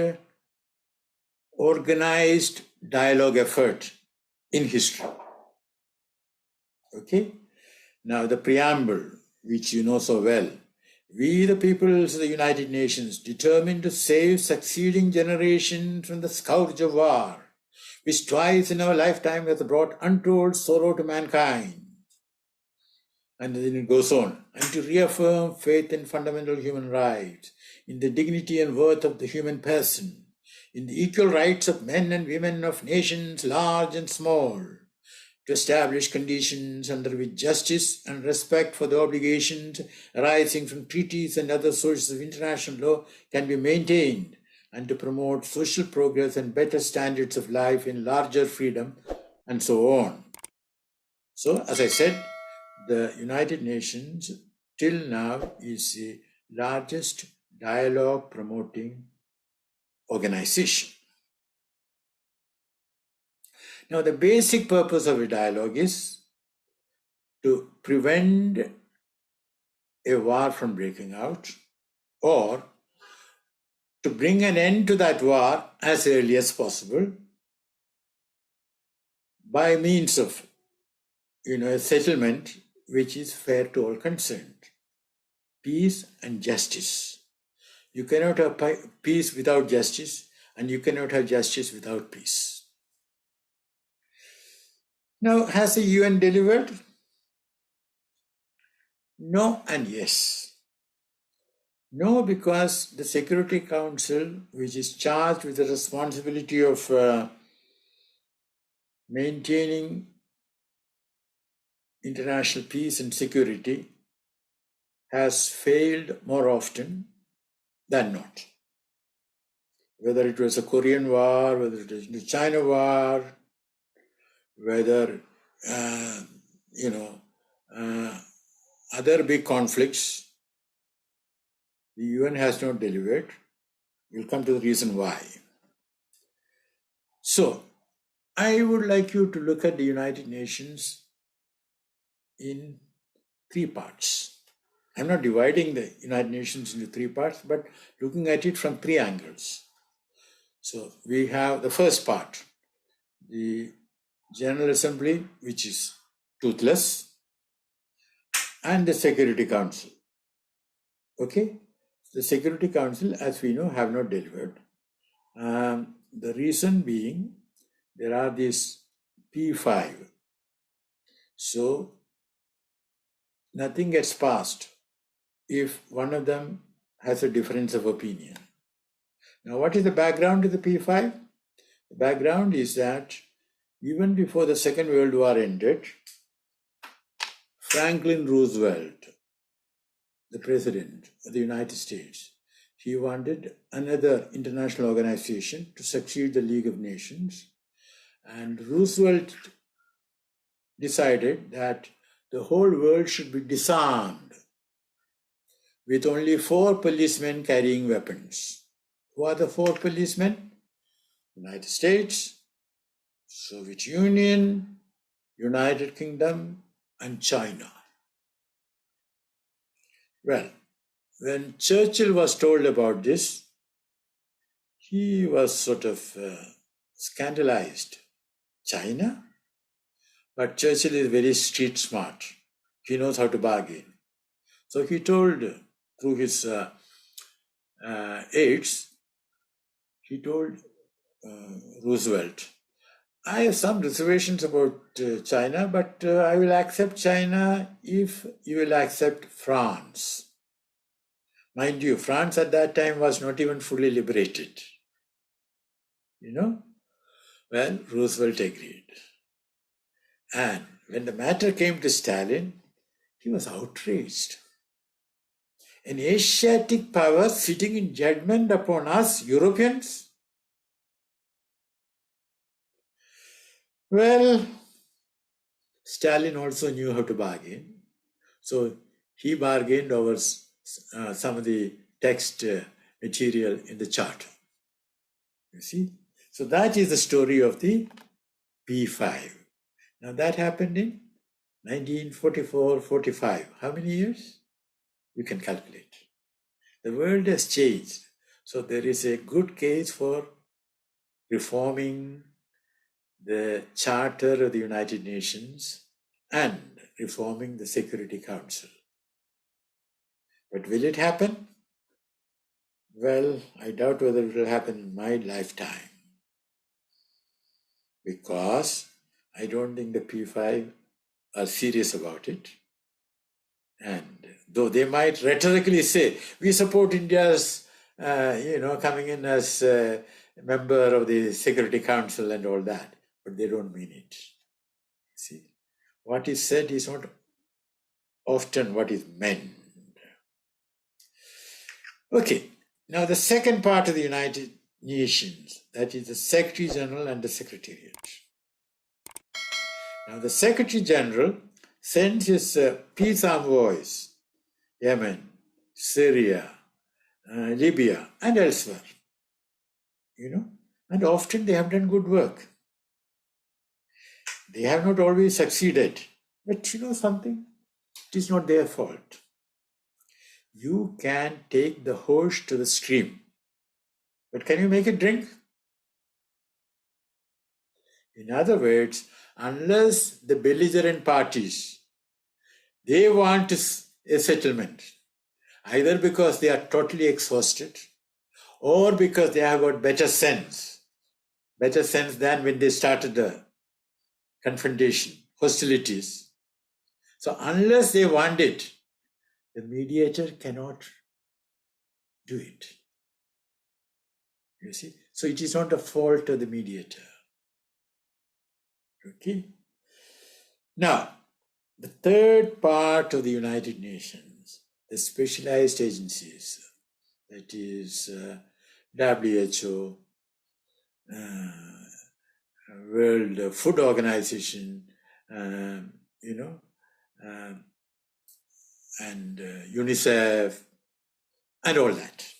organized dialogue effort in history. Okay? Now, the preamble, which you know so well. We, the peoples of the United Nations, determined to save succeeding generations from the scourge of war, which twice in our lifetime has brought untold sorrow to mankind. And then it goes on. And to reaffirm faith in fundamental human rights, in the dignity and worth of the human person, in the equal rights of men and women of nations large and small, to establish conditions under which justice and respect for the obligations arising from treaties and other sources of international law can be maintained, and to promote social progress and better standards of life in larger freedom, and so on. So, as I said, the United Nations till now is the largest dialogue promoting organization. Now, the basic purpose of a dialogue is to prevent a war from breaking out, or to bring an end to that war as early as possible by means of a settlement which is fair to all concerned. Peace and justice. You cannot have peace without justice, and you cannot have justice without peace. Now, has the UN delivered? No and yes. No, because the Security Council, which is charged with the responsibility of maintaining international peace and security, has failed more often than not. Whether it was a Korean war, whether it was the China war, whether, other big conflicts, the UN has not delivered. We'll come to the reason why. So, I would like you to look at the United Nations in three parts. I'm not dividing the United Nations into three parts, but looking at it from three angles. So we have the first part, the General Assembly, which is toothless, and the Security Council. Okay? The Security Council, as we know, have not delivered. The reason being, there are these P5. So nothing gets passed if one of them has a difference of opinion. Now, what is the background to the P5? The background is that even before the Second World War ended, Franklin Roosevelt, the President of the United States, he wanted another international organization to succeed the League of Nations. And Roosevelt decided that the whole world should be disarmed with only 4 policemen carrying weapons. Who are the 4 policemen? United States, Soviet Union, United Kingdom, and China. Well, when Churchill was told about this, he was sort of scandalized. China? But Churchill is very street smart. He knows how to bargain. So he told, through his aides, he told Roosevelt, I have some reservations about China, but I will accept China if you will accept France. Mind you, France at that time was not even fully liberated. Well, Roosevelt agreed. And when the matter came to Stalin, he was outraged. An Asiatic power sitting in judgment upon us, Europeans? Well, Stalin also knew how to bargain. So he bargained over some of the text material in the charter. You see? So that is the story of the P5. Now that happened in 1944-45. How many years? You can calculate. The world has changed. So there is a good case for reforming the Charter of the United Nations and reforming the Security Council. But will it happen? Well, I doubt whether it will happen in my lifetime, because I don't think the P5 are serious about it. And though they might rhetorically say, we support India's, coming in as a member of the Security Council and all that, but they don't mean it. See, what is said is not often what is meant. Okay, now the second part of the United Nations, that is the Secretary General and the Secretariat. Now the Secretary General sends his peace envoys, Yemen, Syria, Libya, and elsewhere, and often they have done good work. They have not always succeeded, but something, it is not their fault. You can take the horse to the stream, but can you make it drink? In other words, unless the belligerent parties, they want a settlement, either because they are totally exhausted or because they have got better sense than when they started the confrontation, hostilities. So unless they want it, the mediator cannot do it. You see? So it is not a fault of the mediator. Okay? Now, the third part of the United Nations, the specialized agencies, that is WHO, World Food Organization, and UNICEF, and all that.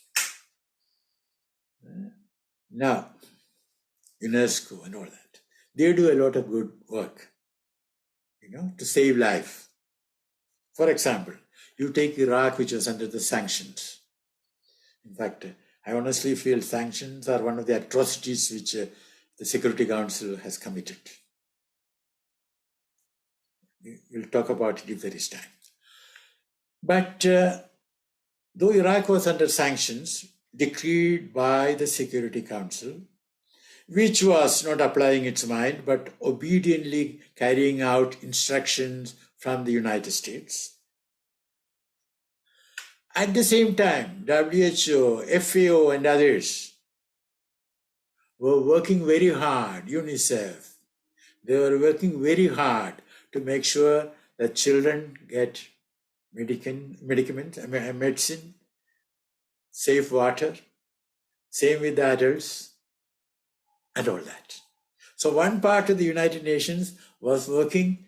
Now, UNESCO and all that. They do a lot of good work, to save life. For example, you take Iraq, which was under the sanctions. In fact, I honestly feel sanctions are one of the atrocities which the Security Council has committed. We'll talk about it if there is time. But though Iraq was under sanctions decreed by the Security Council, which was not applying its mind, but obediently carrying out instructions from the United States. At the same time, WHO, FAO, and others were working very hard, UNICEF. They were working very hard to make sure that children get medicine, safe water, same with the adults, and all that. So one part of the United Nations was working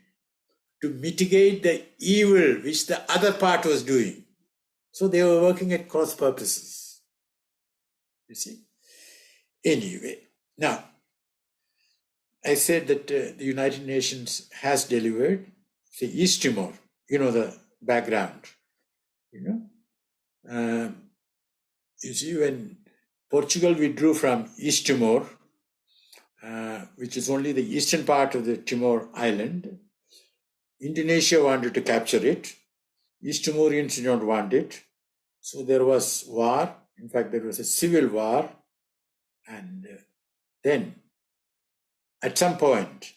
to mitigate the evil which the other part was doing. So they were working at cross purposes. You see? Anyway, now, I said that the United Nations has delivered, say, East Timor, the background. You see, when Portugal withdrew from East Timor, which is only the eastern part of the Timor island, Indonesia wanted to capture it. East Timorians did not want it. So there was war. In fact, there was a civil war. And then, at some point,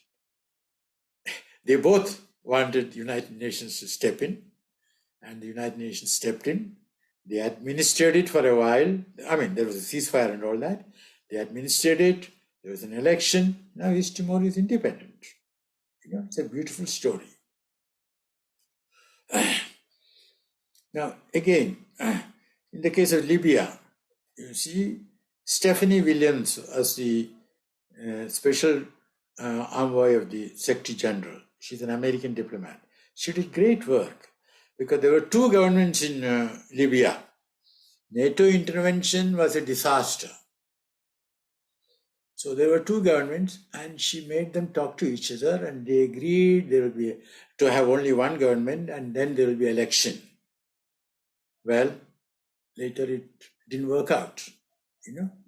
they both wanted the United Nations to step in. And the United Nations stepped in. They administered it for a while. I mean, there was a ceasefire and all that. They administered it. There was an election. Now East Timor is independent. It's a beautiful story. Now, again, in the case of Libya, you see, Stephanie Williams as the special envoy of the Secretary General. She's an American diplomat. She did great work because there were two governments in Libya. NATO intervention was a disaster. So there were two governments, and she made them talk to each other, and they agreed there will be to have only one government, and then there will be election. Well, later it didn't work out,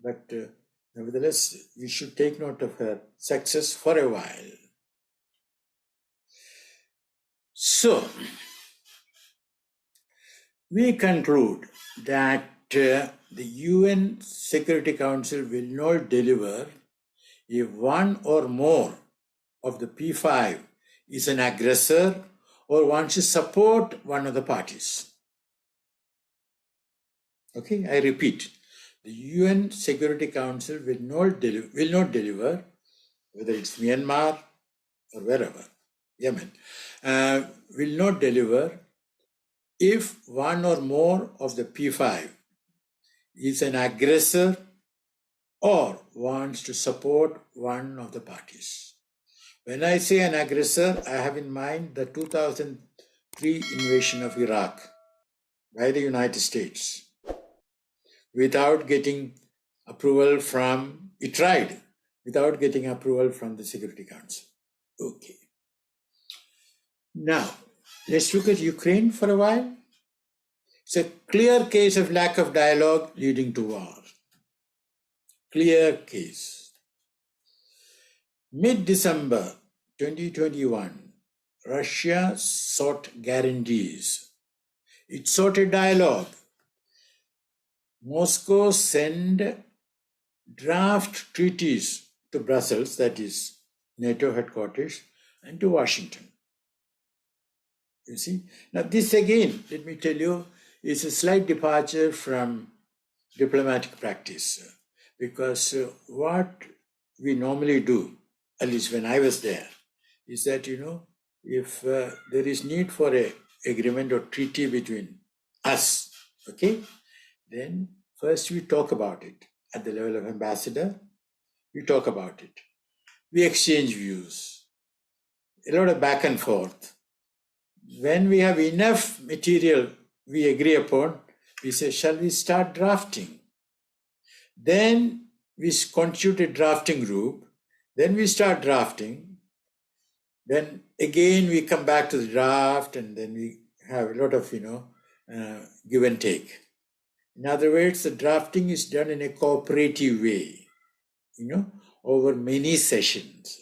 but nevertheless, we should take note of her success for a while. So, we conclude that the UN Security Council will not deliver if one or more of the P5 is an aggressor or wants to support one of the parties. Okay, I repeat, the UN Security Council will not deliver, whether it's Myanmar or wherever, Yemen, will not deliver if one or more of the P5 is an aggressor or wants to support one of the parties. When I say an aggressor, I have in mind the 2003 invasion of Iraq by the United States without getting approval from, it tried, without getting approval from the Security Council. Okay. Now, let's look at Ukraine for a while. It's a clear case of lack of dialogue leading to war. Clear case. Mid-December 2021, Russia sought guarantees. It sought a dialogue. Moscow sent draft treaties to Brussels, that is NATO headquarters, and to Washington. You see? Now this again, let me tell you, is a slight departure from diplomatic practice, because what we normally do, at least when I was there, is that, if there is need for a agreement or treaty between us, okay, then first we talk about it at the level of ambassador. We talk about it. We exchange views. A lot of back and forth. When we have enough material we agree upon, we say, shall we start drafting? Then we constitute a drafting group. Then we start drafting. Then again we come back to the draft, and then we have a lot of, give and take. In other words, the drafting is done in a cooperative way, over many sessions,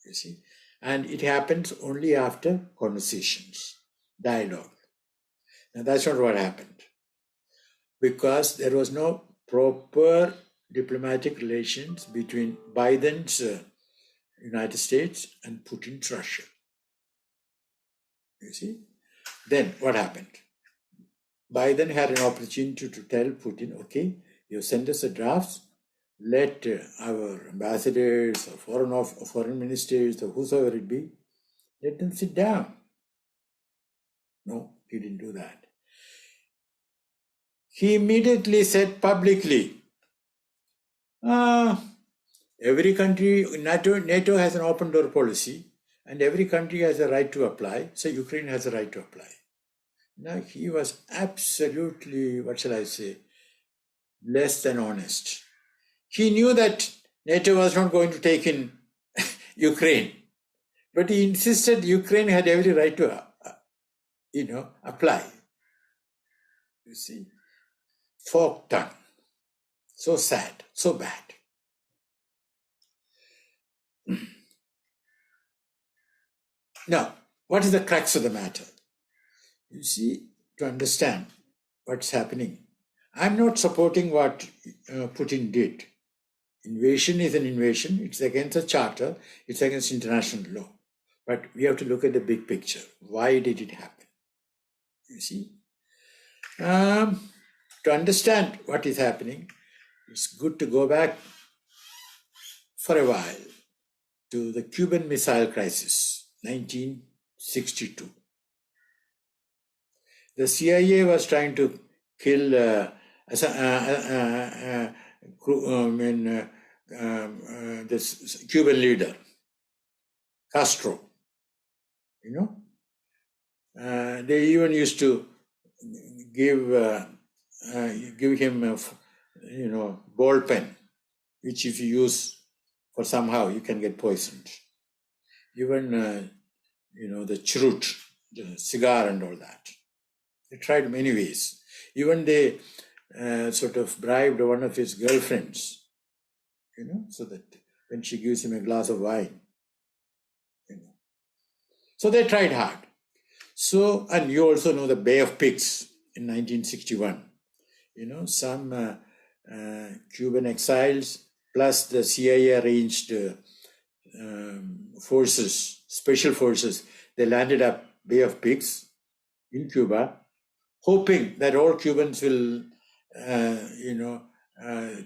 you see. And it happens only after conversations, dialogue. Now that's not what happened, because there was no proper diplomatic relations between Biden's United States and Putin's Russia. You see? Then what happened? Biden had an opportunity to tell Putin, okay, you send us the drafts, let our ambassadors or foreign ministers or whosoever it be, let them sit down. No, he didn't do that. He immediately said publicly, every country, NATO has an open door policy, and every country has a right to apply, so Ukraine has a right to apply. Now, he was absolutely, less than honest. He knew that NATO was not going to take in Ukraine, but he insisted Ukraine had every right to, apply. You see, forked tongue. So sad, so bad. Now, what is the crux of the matter? You see, to understand what's happening, I'm not supporting what Putin did. Invasion is an invasion. It's against the charter. It's against international law. But we have to look at the big picture. Why did it happen? You see? To understand what is happening, it's good to go back for a while to the Cuban Missile Crisis, 1962. The CIA was trying to kill this Cuban leader, Castro. They even used to give him a ball pen, which if you use for somehow you can get poisoned. Even the churut, the cigar and all that. They tried many ways. Even they sort of bribed one of his girlfriends, so that when she gives him a glass of wine, So they tried hard. So, and you also know the Bay of Pigs in 1961. Some Cuban exiles plus the CIA arranged forces, special forces, they landed up Bay of Pigs in Cuba, hoping that all Cubans will,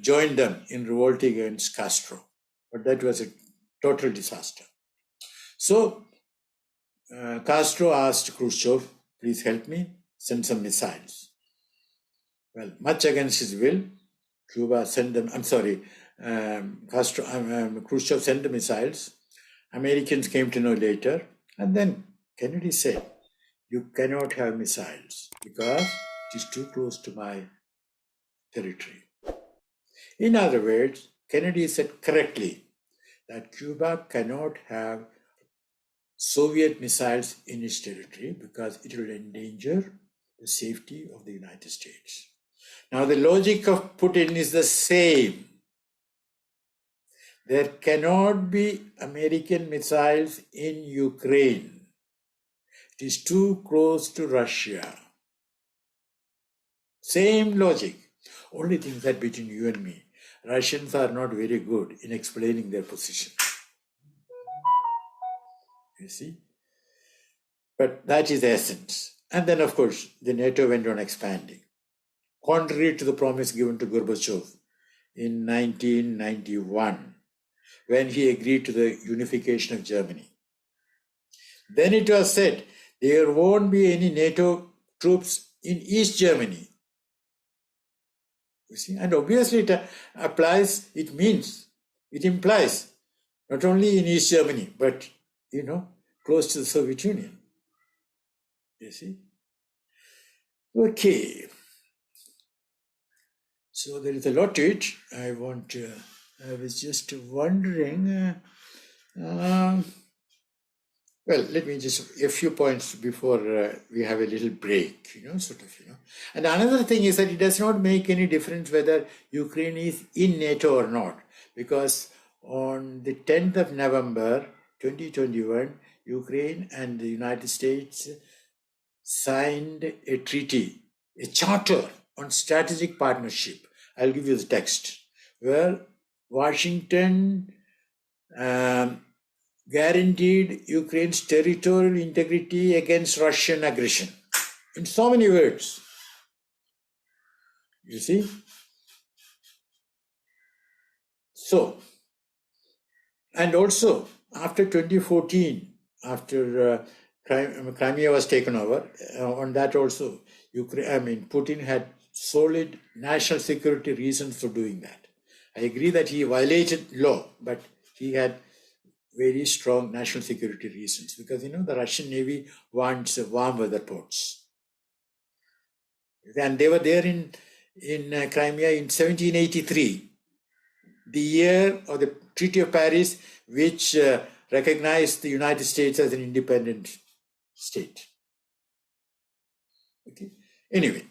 join them in revolting against Castro. But that was a total disaster. So Castro asked Khrushchev, please help me, send some missiles. Well, much against his will, Cuba sent them, Khrushchev sent the missiles. Americans came to know later. And then Kennedy said, you cannot have missiles because it is too close to my territory. In other words, Kennedy said correctly that Cuba cannot have Soviet missiles in its territory because it will endanger the safety of the United States. Now, the logic of Putin is the same. There cannot be American missiles in Ukraine. It is too close to Russia. Same logic. Only thing that between you and me, Russians are not very good in explaining their position. You see? But that is the essence. And then, of course, the NATO went on expanding, contrary to the promise given to Gorbachev in 1991, when he agreed to the unification of Germany. Then it was said there won't be any NATO troops in East Germany. You see? And obviously it applies, it implies not only in East Germany, but, close to the Soviet Union. You see? Okay. So there is a lot to it. I was just wondering, well, let me just, a few points before we have a little break, And another thing is that it does not make any difference whether Ukraine is in NATO or not, because on the 10th of November, 2021, Ukraine and the United States signed a treaty, a charter on strategic partnership. I'll give you the text, where Washington guaranteed Ukraine's territorial integrity against Russian aggression. In so many words. You see? So, and also after 2014, after Crimea was taken over, on that also, Putin had solid national security reasons for doing that. I agree that he violated law, but he had very strong national security reasons, because the Russian Navy wants warm weather ports. And they were there in Crimea in 1783, the year of the Treaty of Paris, which recognized the United States as an independent state. Okay. Anyway,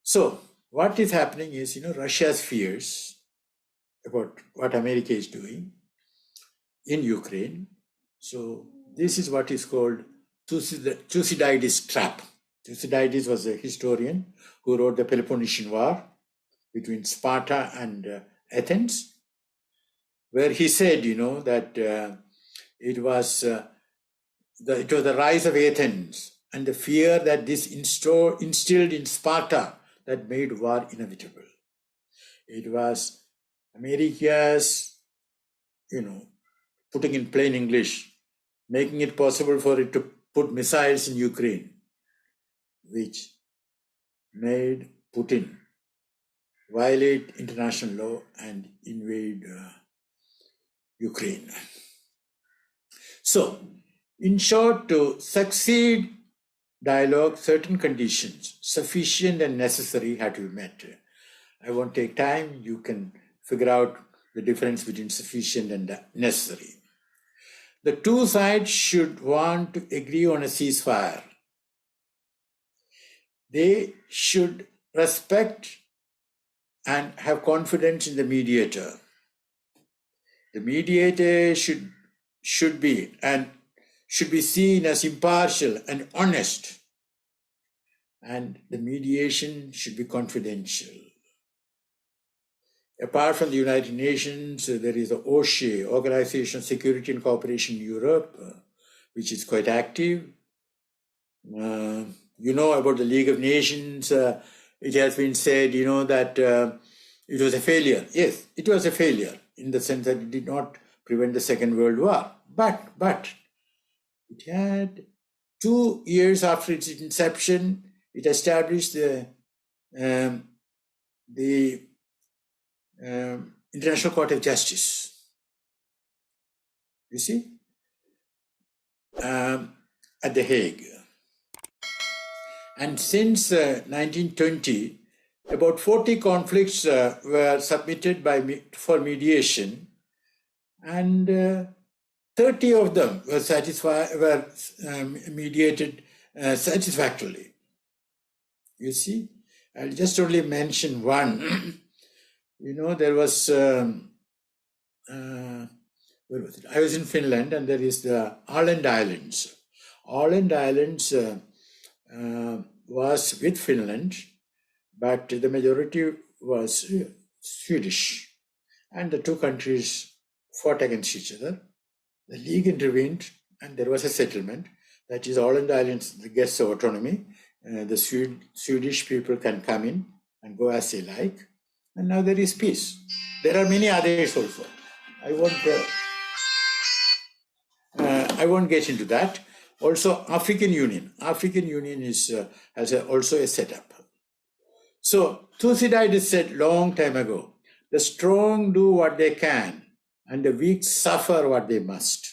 so what is happening is, Russia's fears about what America is doing in Ukraine. So this is what is called Thucydides' trap. Thucydides was a historian who wrote the Peloponnesian War between Sparta and Athens, where he said, that it was the rise of Athens and the fear that this instilled in Sparta that made war inevitable. It was America's, putting in plain English, making it possible for it to put missiles in Ukraine, which made Putin violate international law and invade Ukraine. So, in short, to succeed dialogue, certain conditions, sufficient and necessary, had to be met. I won't take time. You can figure out the difference between sufficient and necessary. The two sides should want to agree on a ceasefire. They should respect and have confidence in the mediator. The mediator should be seen as impartial and honest, and the mediation should be confidential. Apart from the United Nations, there is the OSCE, Organization of Security and Cooperation in Europe, which is quite active. About the League of Nations. It has been said, that it was a failure. Yes, it was a failure in the sense that it did not prevent the Second World War. But it had 2 years after its inception, it established the International Court of Justice. You see? At The Hague. And since 1920, about 40 conflicts were submitted for mediation, and 30 of them were mediated satisfactorily. You see, I'll just only mention one. There was, where was it? I was in Finland, and there is the Åland Islands. Åland Islands was with Finland, but the majority was Swedish. And the two countries fought against each other. The League intervened, and there was a settlement. That is, Åland Islands gets autonomy. The Swedish people can come in and go as they like. And now there is peace. There are many others also. I won't get into that. Also, African Union. African Union has also a setup. So Thucydides said long time ago, the strong do what they can, and the weak suffer what they must.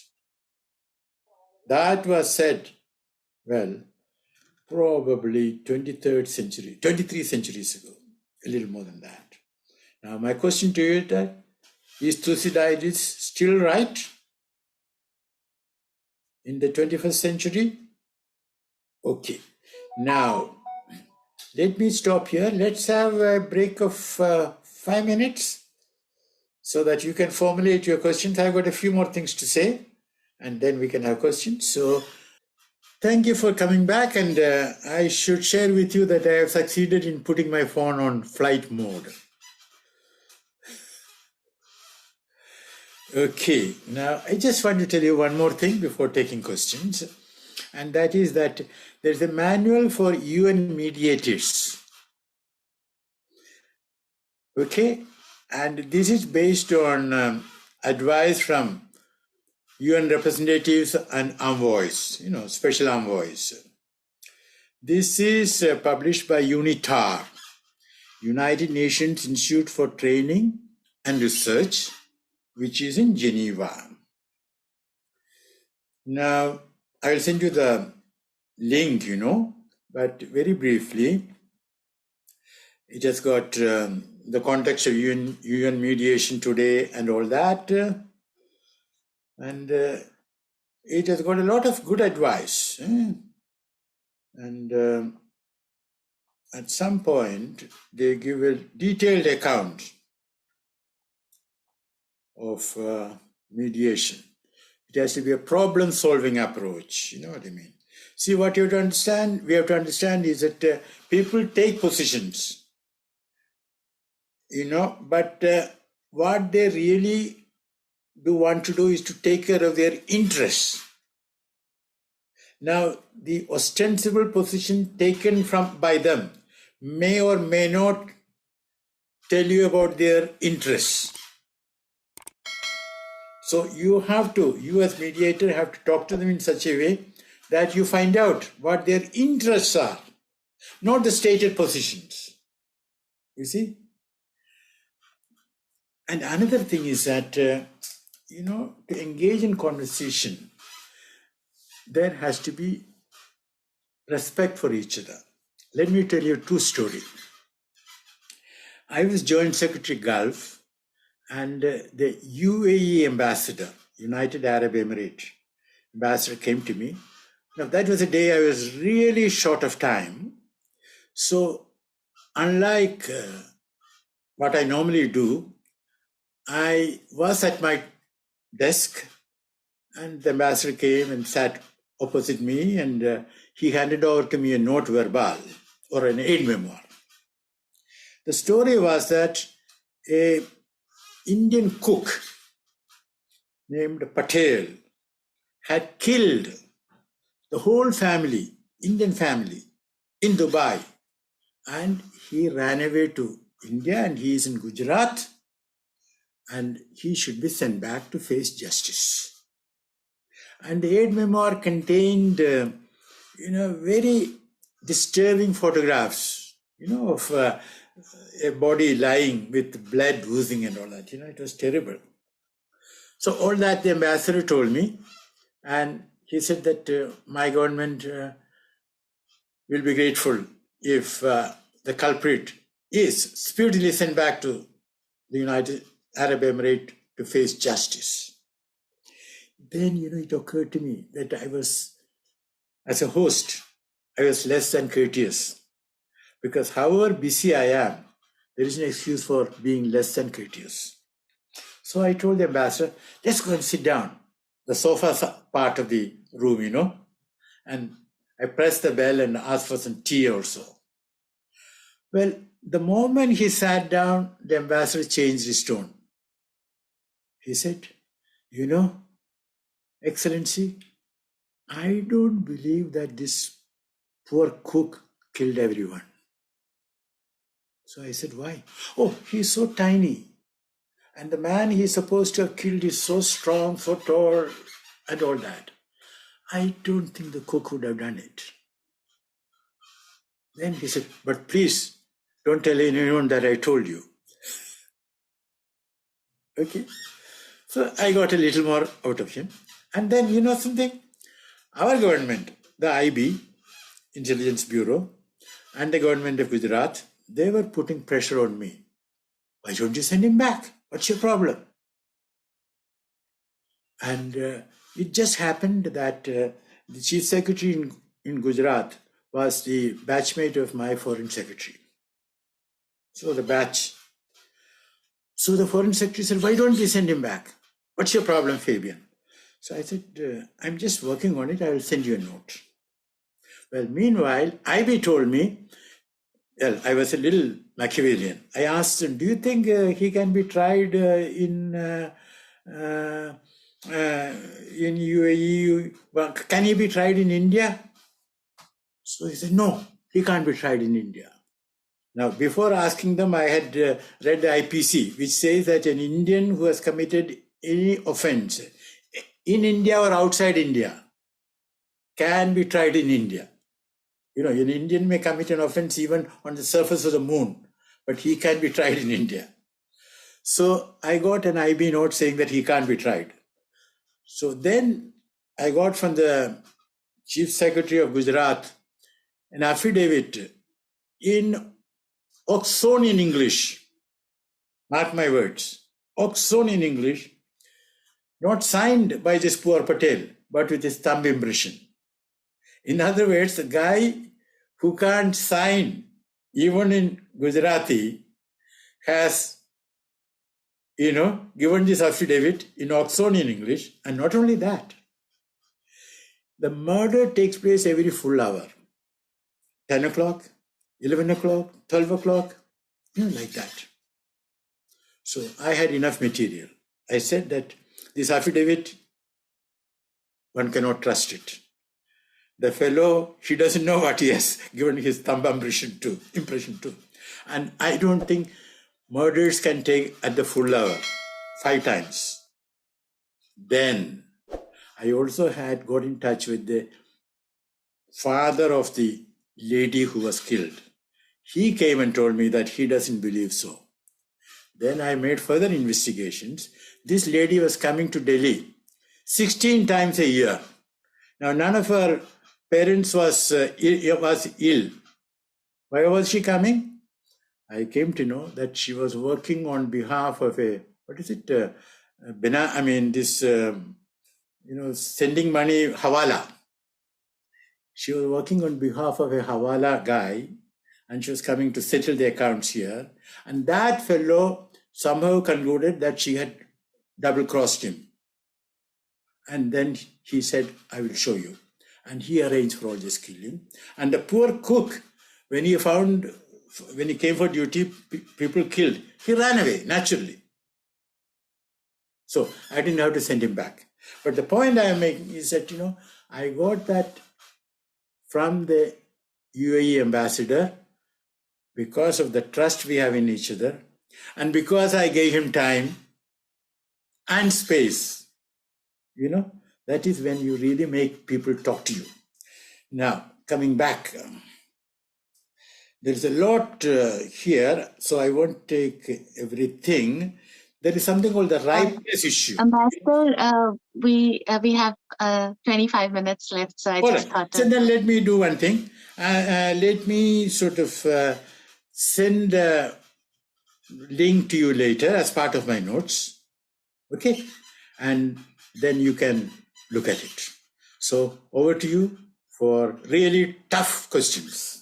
That was said, well, probably 23 centuries ago, a little more than that. Now, my question to you is that, is Thucydides still right in the 21st century? Okay. Now, let me stop here. Let's have a break of 5 minutes so that you can formulate your questions. I've got a few more things to say, and then we can have questions. So, thank you for coming back, and I should share with you that I have succeeded in putting my phone on flight mode. Okay, now I just want to tell you one more thing before taking questions, and that is that there's a manual for UN mediators. Okay, and this is based on advice from UN representatives and envoys, special envoys. This is published by UNITAR, United Nations Institute for Training and Research, which is in Geneva. Now, I'll send you the link, but very briefly, it has got the context of UN mediation today and all that. And it has got a lot of good advice. And at some point, they give a detailed account of mediation. It has to be a problem-solving approach. You know what I mean? See, what we have to understand is that people take positions, but what they really do want to do is to take care of their interests. Now, the ostensible position taken by them may or may not tell you about their interests. So you as mediator, have to talk to them in such a way that you find out what their interests are, not the stated positions. You see? And another thing is that, to engage in conversation, there has to be respect for each other. Let me tell you a true story. I was Joint Secretary Gulf, and the UAE ambassador, United Arab Emirates ambassador, came to me. Now, that was a day I was really short of time. So, unlike what I normally do, I was at my desk, and the ambassador came and sat opposite me, and he handed over to me a note verbal or an aid memoir. The story was that a Indian cook named Patel had killed the whole family, Indian family, in Dubai, and he ran away to India, and he is in Gujarat, and he should be sent back to face justice. And the aid memoir contained, very disturbing photographs, of a body lying with blood oozing and all that. It was terrible. So all that the ambassador told me, and he said that my government will be grateful if the culprit is speedily sent back to the United Arab Emirates to face justice. Then, it occurred to me that I was, as a host, I was less than courteous. because however busy I am, there is no excuse for being less than courteous. So I told the ambassador, let's go and sit down, the sofa part of the room, and I pressed the bell and asked for some tea also. Well, the moment he sat down, the ambassador changed his tone. He said, Excellency, I don't believe that this poor cook killed everyone. So I said, why? Oh, he's so tiny. And the man he's supposed to have killed is so strong, so tall, and all that. I don't think the cook would have done it. Then he said, but please, don't tell anyone that I told you. Okay. So I got a little more out of him. And then, something? Our government, the IB, Intelligence Bureau, and the government of Gujarat, they were putting pressure on me. Why don't you send him back? What's your problem? And it just happened that the chief secretary in Gujarat was the batchmate of my foreign secretary. So So the foreign secretary said, why don't you send him back? What's your problem, Fabian? So I said, I'm just working on it. I will send you a note. Well, meanwhile, IB told me, well, I was a little Machiavellian. I asked him, do you think he can be tried in UAE? Well, can he be tried in India? So he said, no, he can't be tried in India. Now, before asking them, I had read the IPC, which says that an Indian who has committed any offense in India or outside India can be tried in India. An Indian may commit an offense even on the surface of the moon, but he can be tried in India. So I got an IB note saying that he can't be tried. So then I got from the Chief Secretary of Gujarat an affidavit in Oxonian English, mark my words, Oxonian English, not signed by this poor Patel, but with his thumb impression. In other words, the guy who can't sign, even in Gujarati, has, given this affidavit in Oxonian English. And not only that, the murder takes place every full hour. 10 o'clock, 11 o'clock, 12 o'clock, like that. So I had enough material. I said that this affidavit, one cannot trust it. The fellow, he doesn't know what he has given his thumb impression to. And I don't think murders can take at the full hour 5 times. Then I also had got in touch with the father of the lady who was killed. He came and told me that he doesn't believe so. Then I made further investigations. This lady was coming to Delhi 16 times a year. Now, none of her parents was ill. Why was she coming? I came to know that she was working on behalf of sending money, hawala. She was working on behalf of a hawala guy, and she was coming to settle the accounts here. And that fellow somehow concluded that she had double-crossed him. And then he said, I will show you. And he arranged for all this killing. And the poor cook, when he came for duty, people killed, he ran away, naturally. So I didn't have to send him back. But the point I am making is that, I got that from the UAE ambassador because of the trust we have in each other, and because I gave him time and space. That is when you really make people talk to you. Now, coming back, there's a lot here, so I won't take everything. There is something called the ripeness issue. Ambassador, we have 25 minutes left, so I just thought. So then let me do one thing. Let me sort of send a link to you later as part of my notes. Okay? And then you can look at it. So over to you for really tough questions.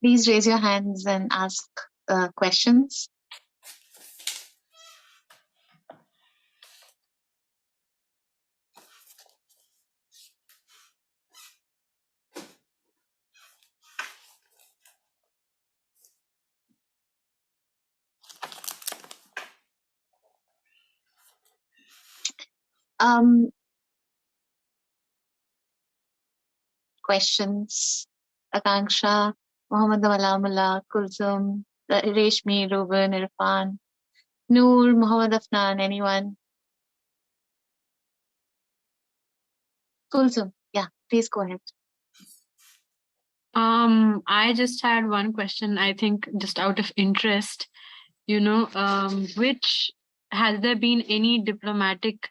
Please raise your hands and ask questions. Questions? Akanksha, Muhammad Malamullah, Kulsum, Reshmi, Ruben, Irfan, Noor, Muhammad Afnan, anyone? Kulsum, yeah, please go ahead. I just had one question, I think just out of interest, which has there been any diplomatic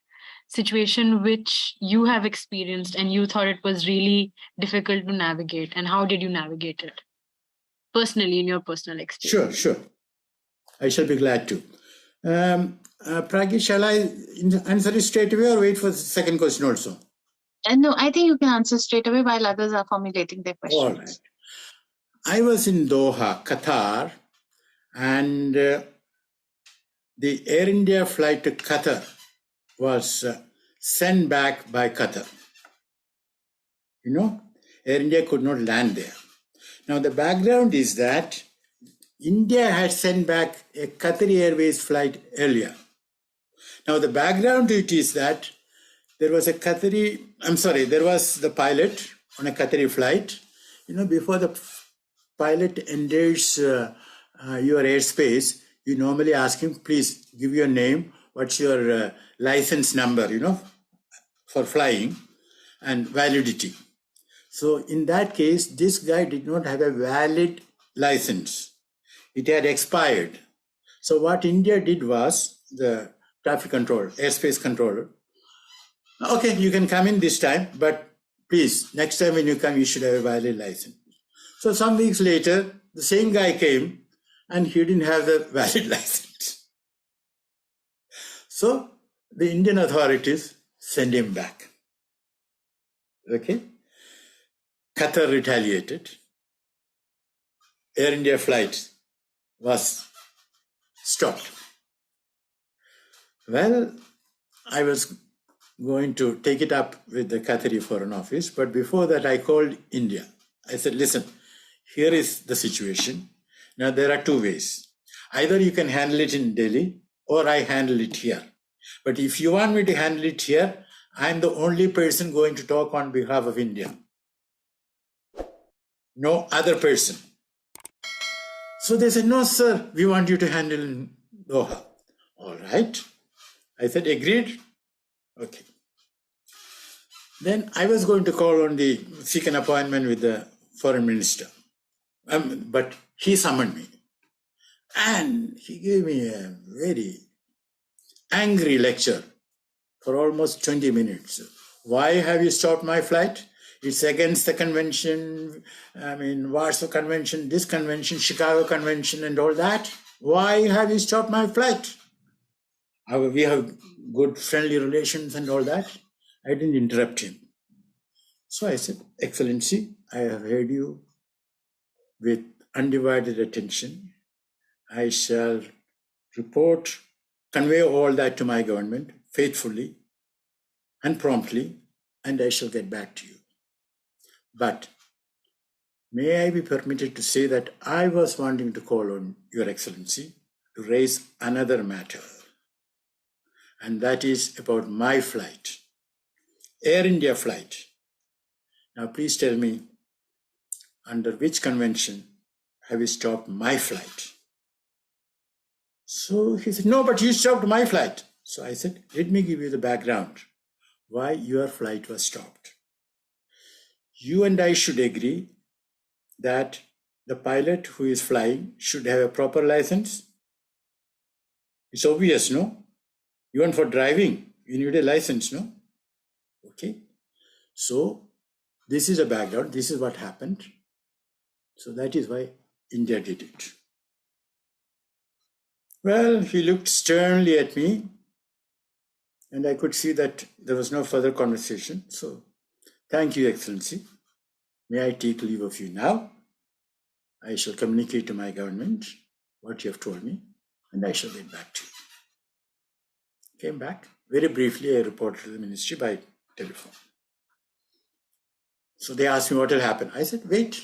situation which you have experienced and you thought it was really difficult to navigate, and how did you navigate it personally in your personal experience? Sure. I shall be glad to. Pragi, shall I answer it straight away or wait for the second question also? No, I think you can answer straight away while others are formulating their questions. All right. I was in Doha, Qatar, and the Air India flight to Qatar was sent back by Qatar. Air India could not land there. Now, the background is that India had sent back a Qatari Airways flight earlier. Now, the background to it is that there was the pilot on a Qatari flight. Before the pilot enters your airspace, you normally ask him, please give your name, what's your license number, for flying, and validity. So in that case, this guy did not have a valid license. It had expired. So what India did was, the traffic controller, airspace controller, okay, you can come in this time, but please, next time when you come, you should have a valid license. So some weeks later, the same guy came and he didn't have the valid license. So the Indian authorities sent him back. Okay? Qatar retaliated. Air India flight was stopped. Well, I was going to take it up with the Qatari Foreign Office, but before that I called India. I said, listen, here is the situation. Now there are two ways. Either you can handle it in Delhi or I handle it here. But if you want me to handle it here, I'm the only person going to talk on behalf of India. No other person. So they said, no, sir, we want you to handle in Doha. All right. I said, agreed. Okay. Then I was going to seek an appointment with the foreign minister. But he summoned me. And he gave me a very angry lecture for almost 20 minutes. Why have you stopped my flight? It's against the convention, Warsaw Convention, this convention, Chicago Convention and all that. Why have you stopped my flight? We have good friendly relations and all that. I didn't interrupt him. So I said, Excellency, I have heard you with undivided attention. I shall convey all that to my government faithfully and promptly, and I shall get back to you. But may I be permitted to say that I was wanting to call on Your Excellency to raise another matter, and that is about my flight, Air India flight. Now please tell me, under which convention have you stopped my flight? So he said, no, but you stopped my flight. So I said, let me give you the background why your flight was stopped. You and I should agree that the pilot who is flying should have a proper license. It's obvious, no? Even for driving, you need a license, no? Okay. So this is a background. This is what happened. So that is why India did it. Well, he looked sternly at me, and I could see that there was no further conversation. So, thank you, Excellency. May I take leave of you now? I shall communicate to my government what you have told me, and I shall get back to you. Came back. Very briefly, I reported to the ministry by telephone. So they asked me what will happen. I said, wait.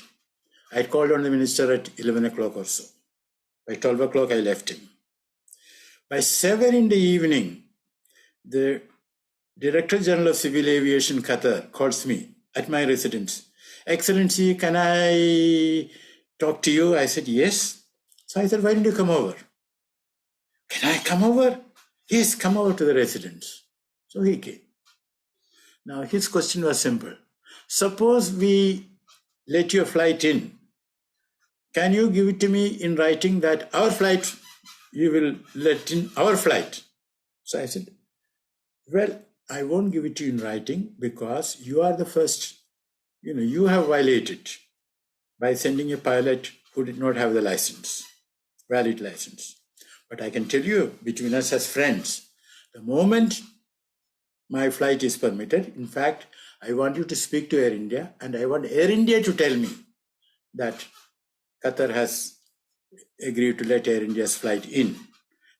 I called on the minister at 11 o'clock or so. By 12 o'clock, I left him. By 7 in the evening, the Director General of Civil Aviation, Qatar, calls me at my residence. Excellency, can I talk to you? I said, yes. So I said, why don't you come over? Can I come over? Yes, come over to the residence. So he came. Now his question was simple. Suppose we let your flight in. Can you give it to me in writing that our flight, you will let in our flight? So I said, well, I won't give it to you in writing because you are the first, you have violated by sending a pilot who did not have the license, valid license. But I can tell you, between us as friends, the moment my flight is permitted, in fact, I want you to speak to Air India, and I want Air India to tell me that Qatar has agreed to let Air India's flight in.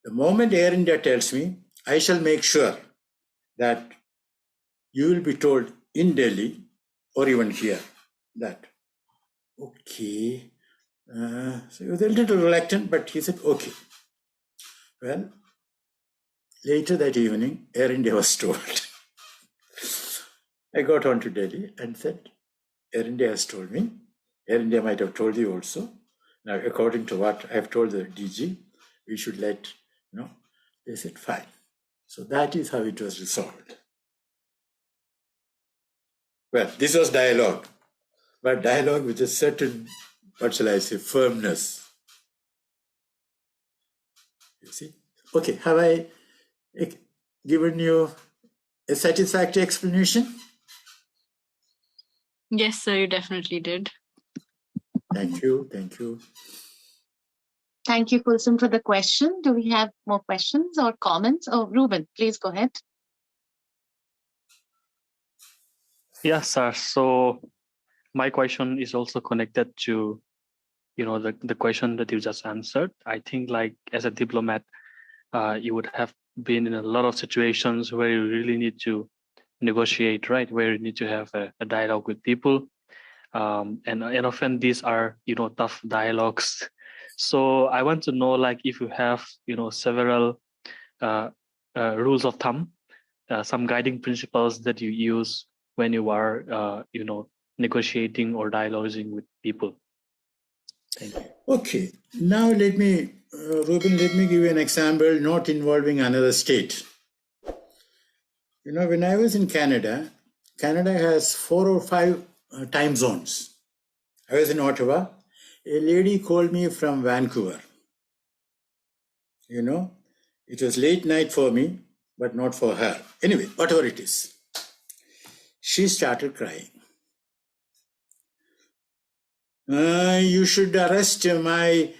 The moment Air India tells me, I shall make sure that you will be told in Delhi or even here that, okay. So he was a little reluctant, but he said, okay. Well, later that evening, Air India was told. I got on to Delhi and said, Air India has told me. Air India might have told you also. Now, according to what I have told the DG, we should let, They said, fine. So that is how it was resolved. Well, this was dialogue, but dialogue with a certain, what shall I say, firmness. You see? Okay, have I given you a satisfactory explanation? Yes, sir, you definitely did. Thank you, thank you. Thank you, Kulsum, for the question. Do we have more questions or comments? Oh, Ruben, please go ahead. Yes, sir. So my question is also connected to, the question that you just answered. I think like as a diplomat, you would have been in a lot of situations where you really need to negotiate, right? Where you need to have a dialogue with people. And often these are, tough dialogues. So I want to know, like, if you have, several rules of thumb, some guiding principles that you use when you are, negotiating or dialoguing with people. Thank you. Okay, now Ruben, let me give you an example not involving another state. When I was in Canada, Canada has 4 or 5 time zones. I was in Ottawa. A lady called me from Vancouver. It was late night for me, but not for her. Anyway, whatever it is. She started crying. You should ask the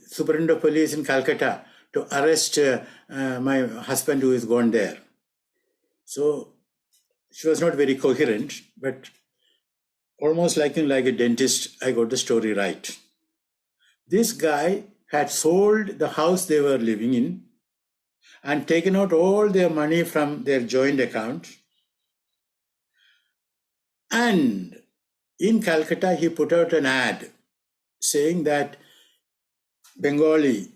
Superintendent of Police in Calcutta to arrest my husband who is gone there. So she was not very coherent, but almost like a dentist, I got the story right. This guy had sold the house they were living in and taken out all their money from their joint account. And in Calcutta, he put out an ad saying that Bengali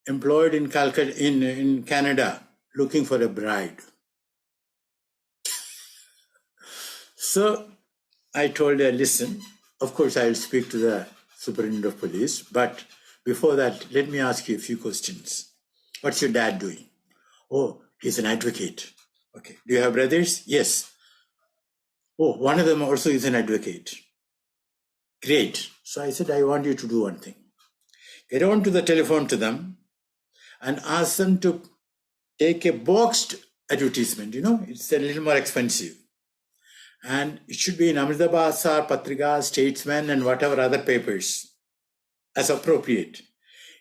employed in Calcutta, in Canada, looking for a bride. So I told her, listen, of course I'll speak to the Superintendent of Police, but before that, let me ask you a few questions. What's your dad doing? Oh, he's an advocate. Okay. Do you have brothers? Yes. Oh, one of them also is an advocate. Great. So I said, I want you to do one thing. Get on to the telephone to them and ask them to take a boxed advertisement. It's a little more expensive. And it should be in Ahmedabad, Patrika, Statesman, and whatever other papers as appropriate.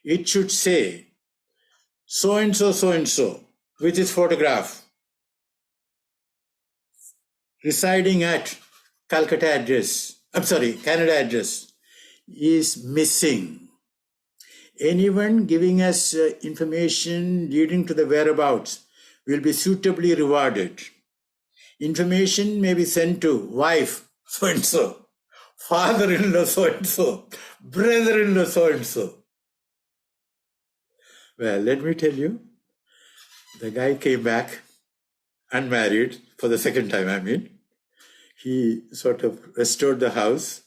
It should say, so-and-so, with his photograph, residing at Calcutta address, Canada address is missing. Anyone giving us information leading to the whereabouts will be suitably rewarded. Information may be sent to wife so-and-so, father-in-law so-and-so, brother-in-law so-and-so. Well, let me tell you, the guy came back unmarried for the second time, He sort of restored the house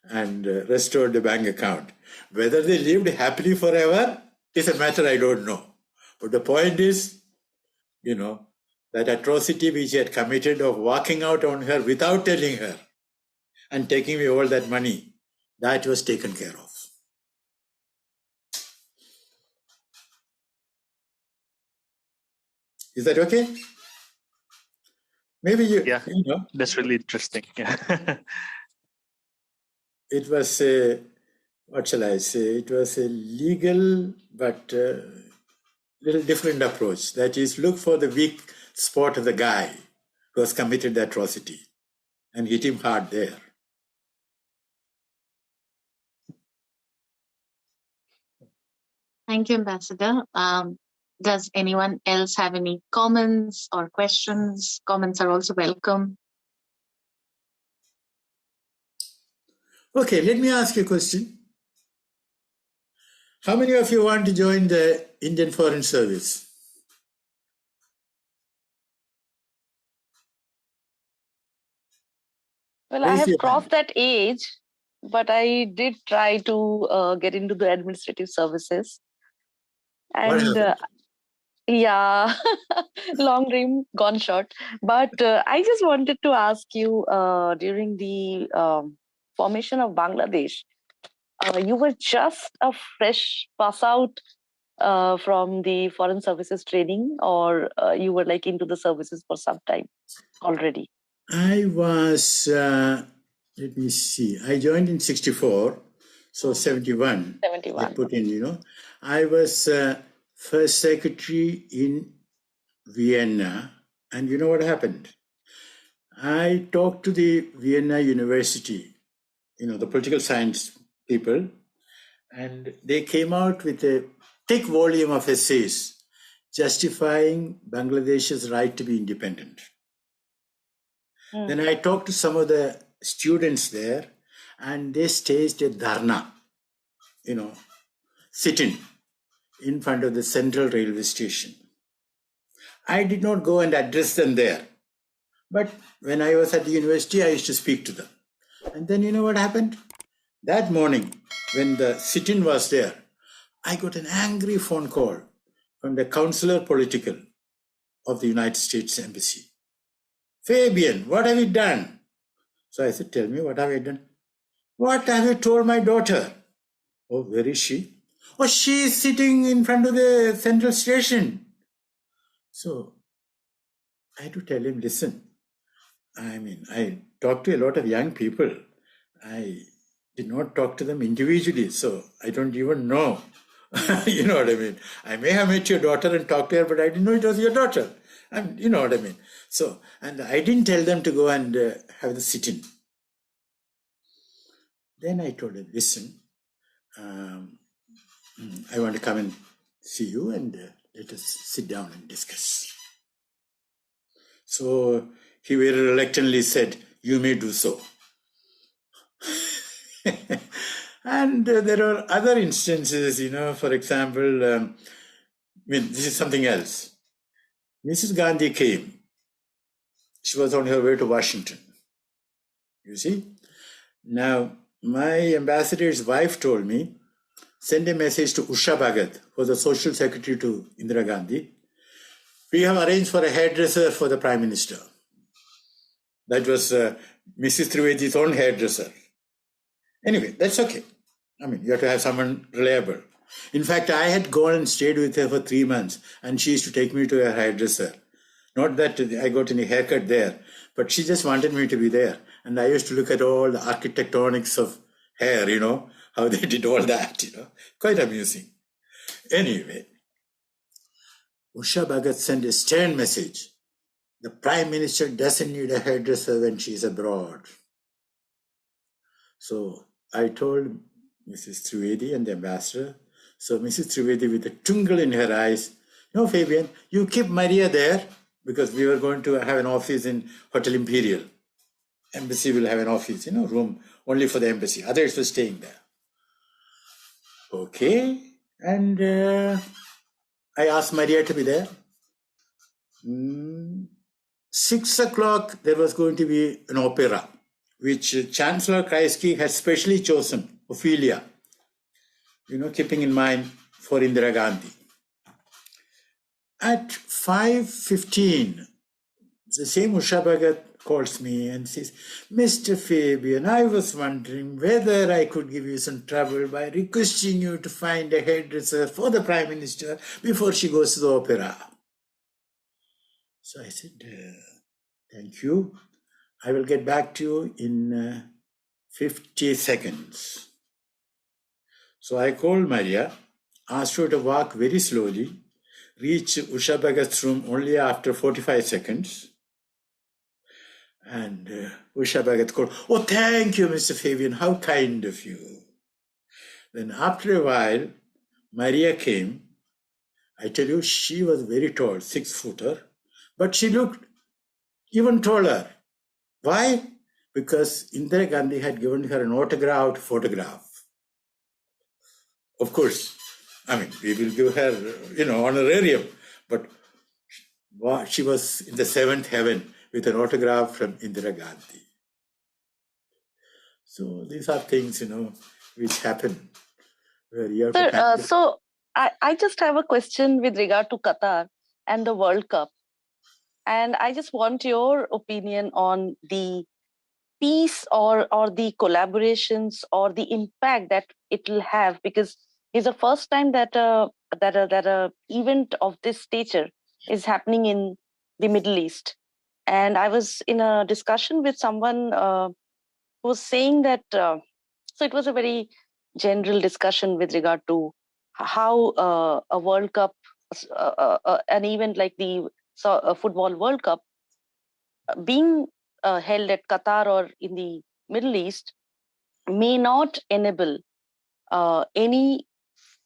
and restored the bank account. Whether they lived happily forever is a matter I don't know. But the point is, that atrocity which he had committed of walking out on her without telling her and taking away all that money, that was taken care of. Is that okay? Maybe Yeah, that's really interesting. Yeah. It was what shall I say? It was a legal but little different approach. That is, look for the weak spot of the guy who has committed the atrocity and hit him hard there. Thank you, Ambassador. Does anyone else have any comments or questions? Comments are also welcome. Okay, let me ask you a question. How many of you want to join the Indian Foreign Service? Well, I have crossed that age, but I did try to get into the administrative services. And yeah, long dream gone short. But I just wanted to ask you, during the formation of Bangladesh, you were just a fresh pass out from the foreign services training, or you were like into the services for some time already? I was, let me see, I joined in 64, so 71. 71. I put in, I was first secretary in Vienna, and you know what happened? I talked to the Vienna University, the political science people, and they came out with a thick volume of essays justifying Bangladesh's right to be independent. Then I talked to some of the students there, and they staged a dharna, sit-in in front of the Central Railway Station. I did not go and address them there. But when I was at the university, I used to speak to them. And then you know what happened? That morning, when the sit-in was there, I got an angry phone call from the counselor political of the United States Embassy. Fabian, what have you done? So I said, tell me, what have I done? What have you told my daughter? Oh, where is she? Oh, she is sitting in front of the central station. So I had to tell him, listen, I talk to a lot of young people. I did not talk to them individually, so I don't even know. You know what I mean? I may have met your daughter and talked to her, but I didn't know it was your daughter. And you know what I mean? So, and I didn't tell them to go and have the sit-in. Then I told him, listen, I want to come and see you and let us sit down and discuss. So he very reluctantly said, you may do so. And there are other instances, for example, this is something else. Mrs. Gandhi came. She was on her way to Washington. You see? Now, my ambassador's wife told me, send a message to Usha Bhagat, who was the social secretary to Indira Gandhi. We have arranged for a hairdresser for the Prime Minister. That was Mrs. Trivedi's own hairdresser. Anyway, that's okay. You have to have someone reliable. In fact, I had gone and stayed with her for 3 months, and she used to take me to her hairdresser. Not that I got any haircut there, but she just wanted me to be there. And I used to look at all the architectonics of hair, how they did all that, Quite amusing. Anyway, Usha Bhagat sent a stern message. The Prime Minister doesn't need a hairdresser when she's abroad. So I told Mrs. Trivedi and the ambassador, so Mrs. Trivedi with a twinkle in her eyes, no, Fabian, you keep Maria there, because we were going to have an office in Hotel Imperial. Embassy will have an office, room only for the embassy. Others were staying there. Okay. And I asked Maria to be there. 6 o'clock, there was going to be an opera, which Chancellor Kreisky had specially chosen, Ophelia, keeping in mind for Indira Gandhi. At 5:15, the same Usha Bhagat calls me and says, Mr. Fabian, I was wondering whether I could give you some trouble by requesting you to find a hairdresser for the Prime Minister before she goes to the opera. So I said, thank you. I will get back to you in 50 seconds. So I called Maria, asked her to walk very slowly, reach Usha Bhagat's room only after 45 seconds. And Usha Bhagat called, oh, thank you, Mr. Fabian, how kind of you. Then after a while, Maria came. I tell you, she was very tall, 6-footer, but she looked even taller. Why? Because Indira Gandhi had given her an autographed photograph. Of course, we will give her, honorarium, but she was in the 7th heaven with an autograph from Indira Gandhi. So these are things, which happen. Where you have Sir, so I just have a question with regard to Qatar and the World Cup. And I just want your opinion on the peace or the collaborations or the impact that it will have, because it's the first time that a event of this stature is happening in the Middle East. And I was in a discussion with someone who was saying that, so it was a very general discussion with regard to how a World Cup, an event like the Football World Cup, being held at Qatar or in the Middle East may not enable any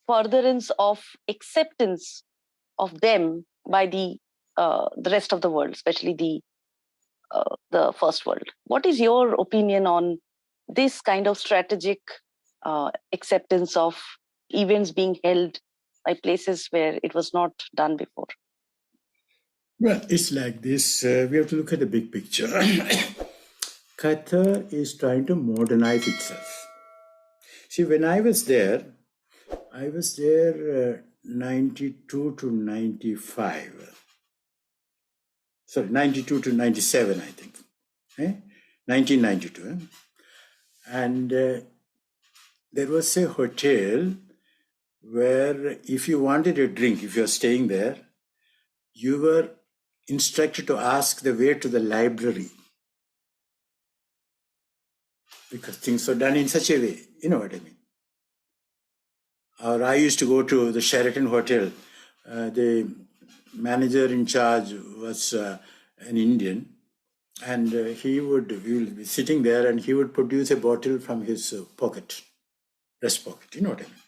furtherance of acceptance of them by the rest of the world, especially the first world. What is your opinion on this kind of strategic acceptance of events being held by places where it was not done before? Well, it's like this. We have to look at the big picture. Qatar is trying to modernize itself. See, when I was there 92 to 95. Sorry, 92 to 97, I think. 1992. And there was a hotel where if you wanted a drink, if you're staying there, you were instructed to ask the way to the library, because things were done in such a way. You know what I mean? Or I used to go to the Sheraton Hotel. The manager in charge was an Indian, and we will be sitting there, and he would produce a bottle from his pocket, breast pocket. You know what I mean?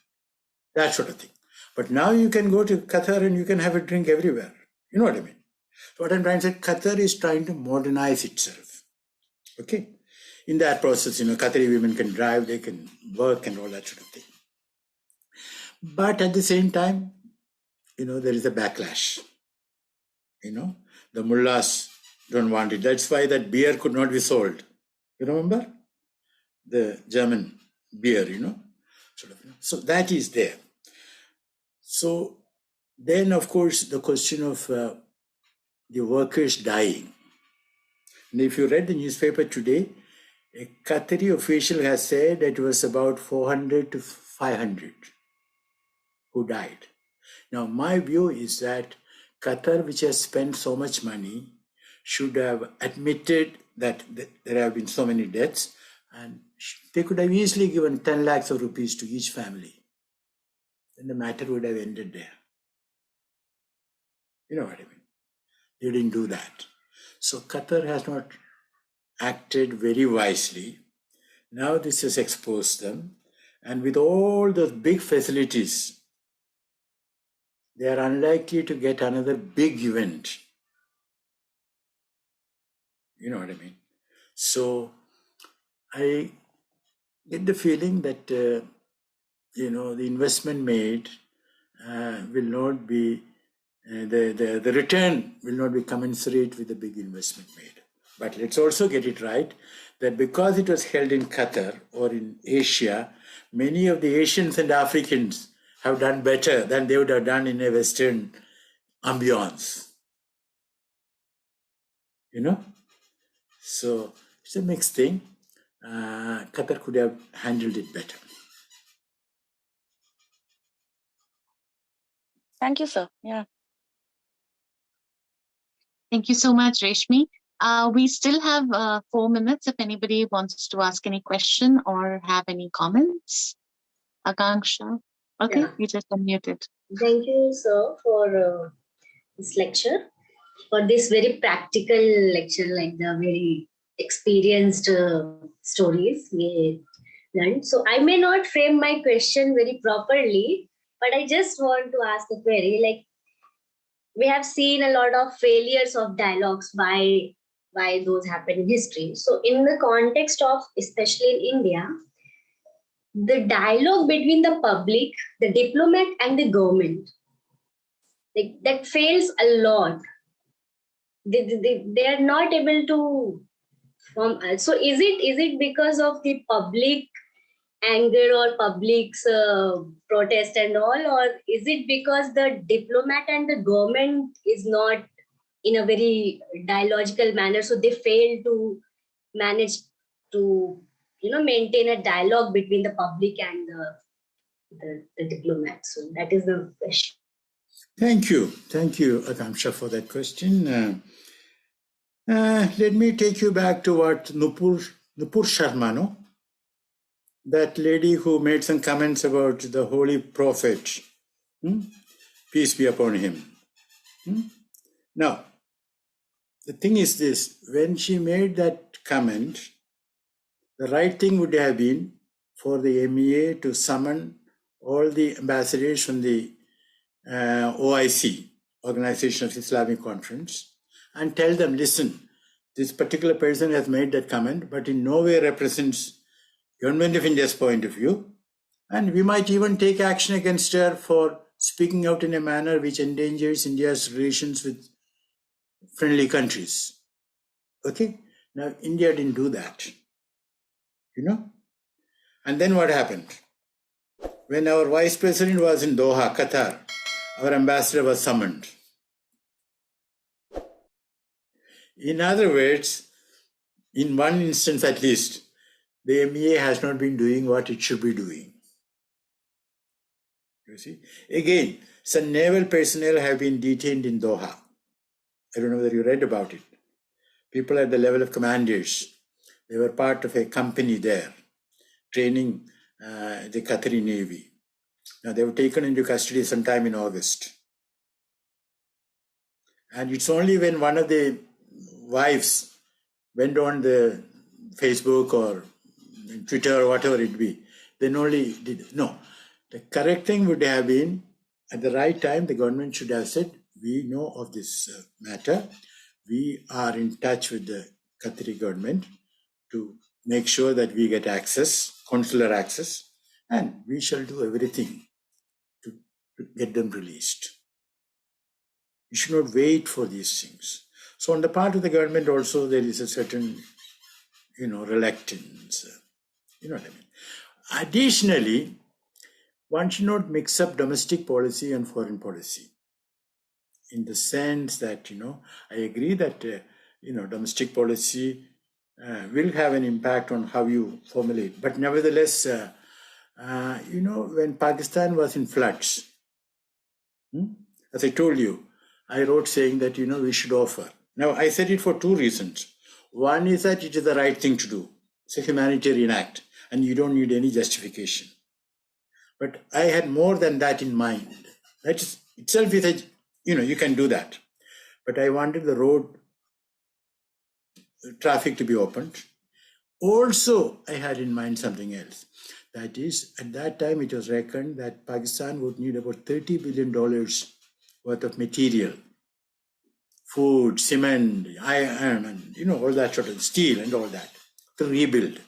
That sort of thing. But now you can go to Qatar and you can have a drink everywhere. You know what I mean? So what I'm trying to say, Qatar is trying to modernize itself. Okay? In that process, Qatari women can drive, they can work and all that sort of thing. But at the same time, there is a backlash. The mullahs don't want it. That's why that beer could not be sold. You remember? The German beer, So that is there. So then, of course, the question of the workers dying. And if you read the newspaper today, a Qatari official has said that it was about 400 to 500 who died. Now, my view is that Qatar, which has spent so much money, should have admitted that there have been so many deaths, and they could have easily given 10 lakhs of rupees to each family. Then the matter would have ended there. You know what I mean? They didn't do that. So Qatar has not acted very wisely. Now this has exposed them. And with all those big facilities, they are unlikely to get another big event. You know what I mean? So I get the feeling that, the investment made will not be, the return will not be commensurate with the big investment made. But let's also get it right that because it was held in Qatar or in Asia, many of the Asians and Africans have done better than they would have done in a Western ambiance. So it's a mixed thing. Qatar could have handled it better. Thank you, sir. Yeah. Thank you so much, Reshmi. We still have 4 minutes if anybody wants to ask any question or have any comments. Akanksha. Okay, Yeah. you just unmuted. Thank you, sir, for this lecture, for this very practical lecture, like the very experienced stories we learned. So I may not frame my question very properly, but I just want to ask a query. Like, we have seen a lot of failures of dialogues by those happen in history. So in the context of, especially in India, the dialogue between the public, the diplomat and the government, like, that fails a lot. They are not able to form. So is it because of the public anger or public's protest and all, or is it because the diplomat and the government is not in a very dialogical manner, so they fail to manage to maintain a dialogue between the public and the diplomat? So that is the question. Thank you, Akanksha, for that question. Let me take you back to what Nupur Sharma, no? That lady who made some comments about the holy prophet, peace be upon him. Now, the thing is this: when she made that comment, the right thing would have been for the MEA to summon all the ambassadors from the OIC, Organization of Islamic Conference, and tell them, listen, this particular person has made that comment, but in no way represents Government of India's point of view, and we might even take action against her for speaking out in a manner which endangers India's relations with friendly countries. Okay? Now, India didn't do that. And then what happened? When our vice president was in Doha, Qatar, our ambassador was summoned. In other words, in one instance at least, the MEA has not been doing what it should be doing. You see? Again, some naval personnel have been detained in Doha. I don't know whether you read about it. People at the level of commanders. They were part of a company there, training the Qatari Navy. Now, they were taken into custody sometime in August. And it's only when one of the wives went on the Facebook or Twitter or whatever it be, then only did. No, the correct thing would have been, at the right time, the government should have said, we know of this matter. We are in touch with the Qatari government to make sure that we get access, consular access, and we shall do everything to get them released. You should not wait for these things. So on the part of the government also, there is a certain, reluctance. You know what I mean? Additionally, one should not mix up domestic policy and foreign policy, in the sense that, I agree that, domestic policy will have an impact on how you formulate. But nevertheless, when Pakistan was in floods, as I told you, I wrote saying that, we should offer. Now, I said it for two reasons. One is that it is the right thing to do. It's a humanitarian act, and you don't need any justification. But I had more than that in mind. That is itself is a, you can do that. But I wanted the road traffic to be opened. also I had in mind something else. That is, at that time it was reckoned that Pakistan would need about $30 billion worth of material, food, cement, iron, and all that sort of steel and all that to rebuild.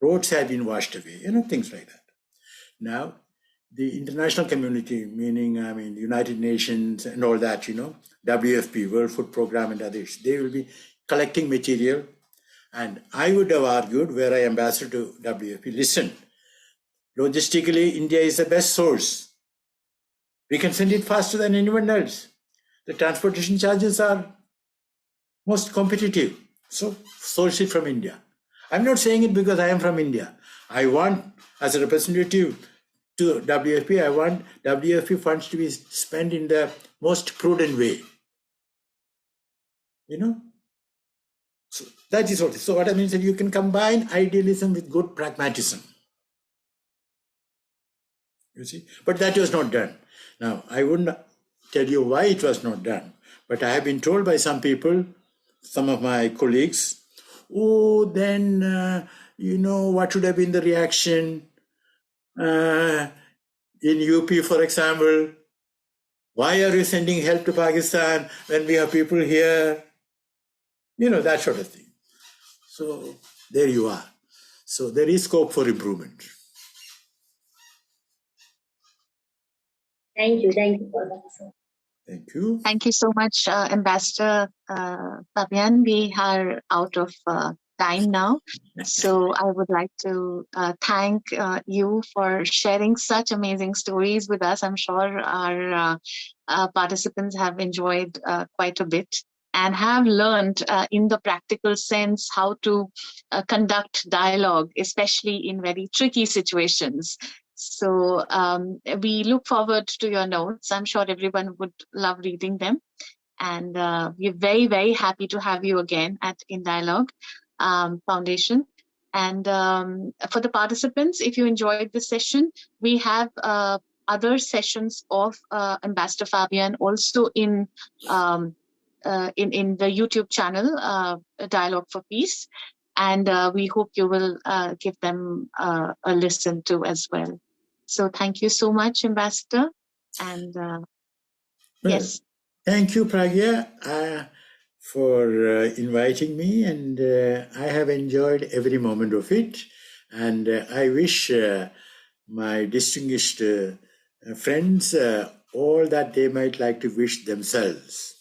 Roads had been washed away, things like that. Now, the international community, meaning, United Nations and all that, WFP, World Food Program and others, they will be collecting material. And I would have argued, were I ambassador to WFP, listen, logistically, India is the best source. We can send it faster than anyone else. The transportation charges are most competitive. So source it from India. I'm not saying it because I am from India. I want, as a representative to WFP, I want WFP funds to be spent in the most prudent way. So that is what. So what I mean is that you can combine idealism with good pragmatism. You see, but that was not done. Now, I wouldn't tell you why it was not done, but I have been told by some people, some of my colleagues, then, what should have been the reaction in UP, for example? Why are you sending help to Pakistan when we have people here? That sort of thing. So there you are. So there is scope for improvement. Thank you for that, sir. Thank you. Thank you so much, Ambassador Fabian. We are out of time now. So I would like to thank you for sharing such amazing stories with us. I'm sure our participants have enjoyed quite a bit and have learned in the practical sense how to conduct dialogue, especially in very tricky situations. So we look forward to your notes. I'm sure everyone would love reading them. And we're very, very happy to have you again at In Dialogue Foundation. And for the participants, if you enjoyed this session, we have other sessions of Ambassador Fabian also in the YouTube channel, Dialogue for Peace. And we hope you will give them a listen to as well. So thank you so much, Ambassador. And yes. Thank you, Pragya, for inviting me. And I have enjoyed every moment of it. And I wish my distinguished friends all that they might like to wish themselves.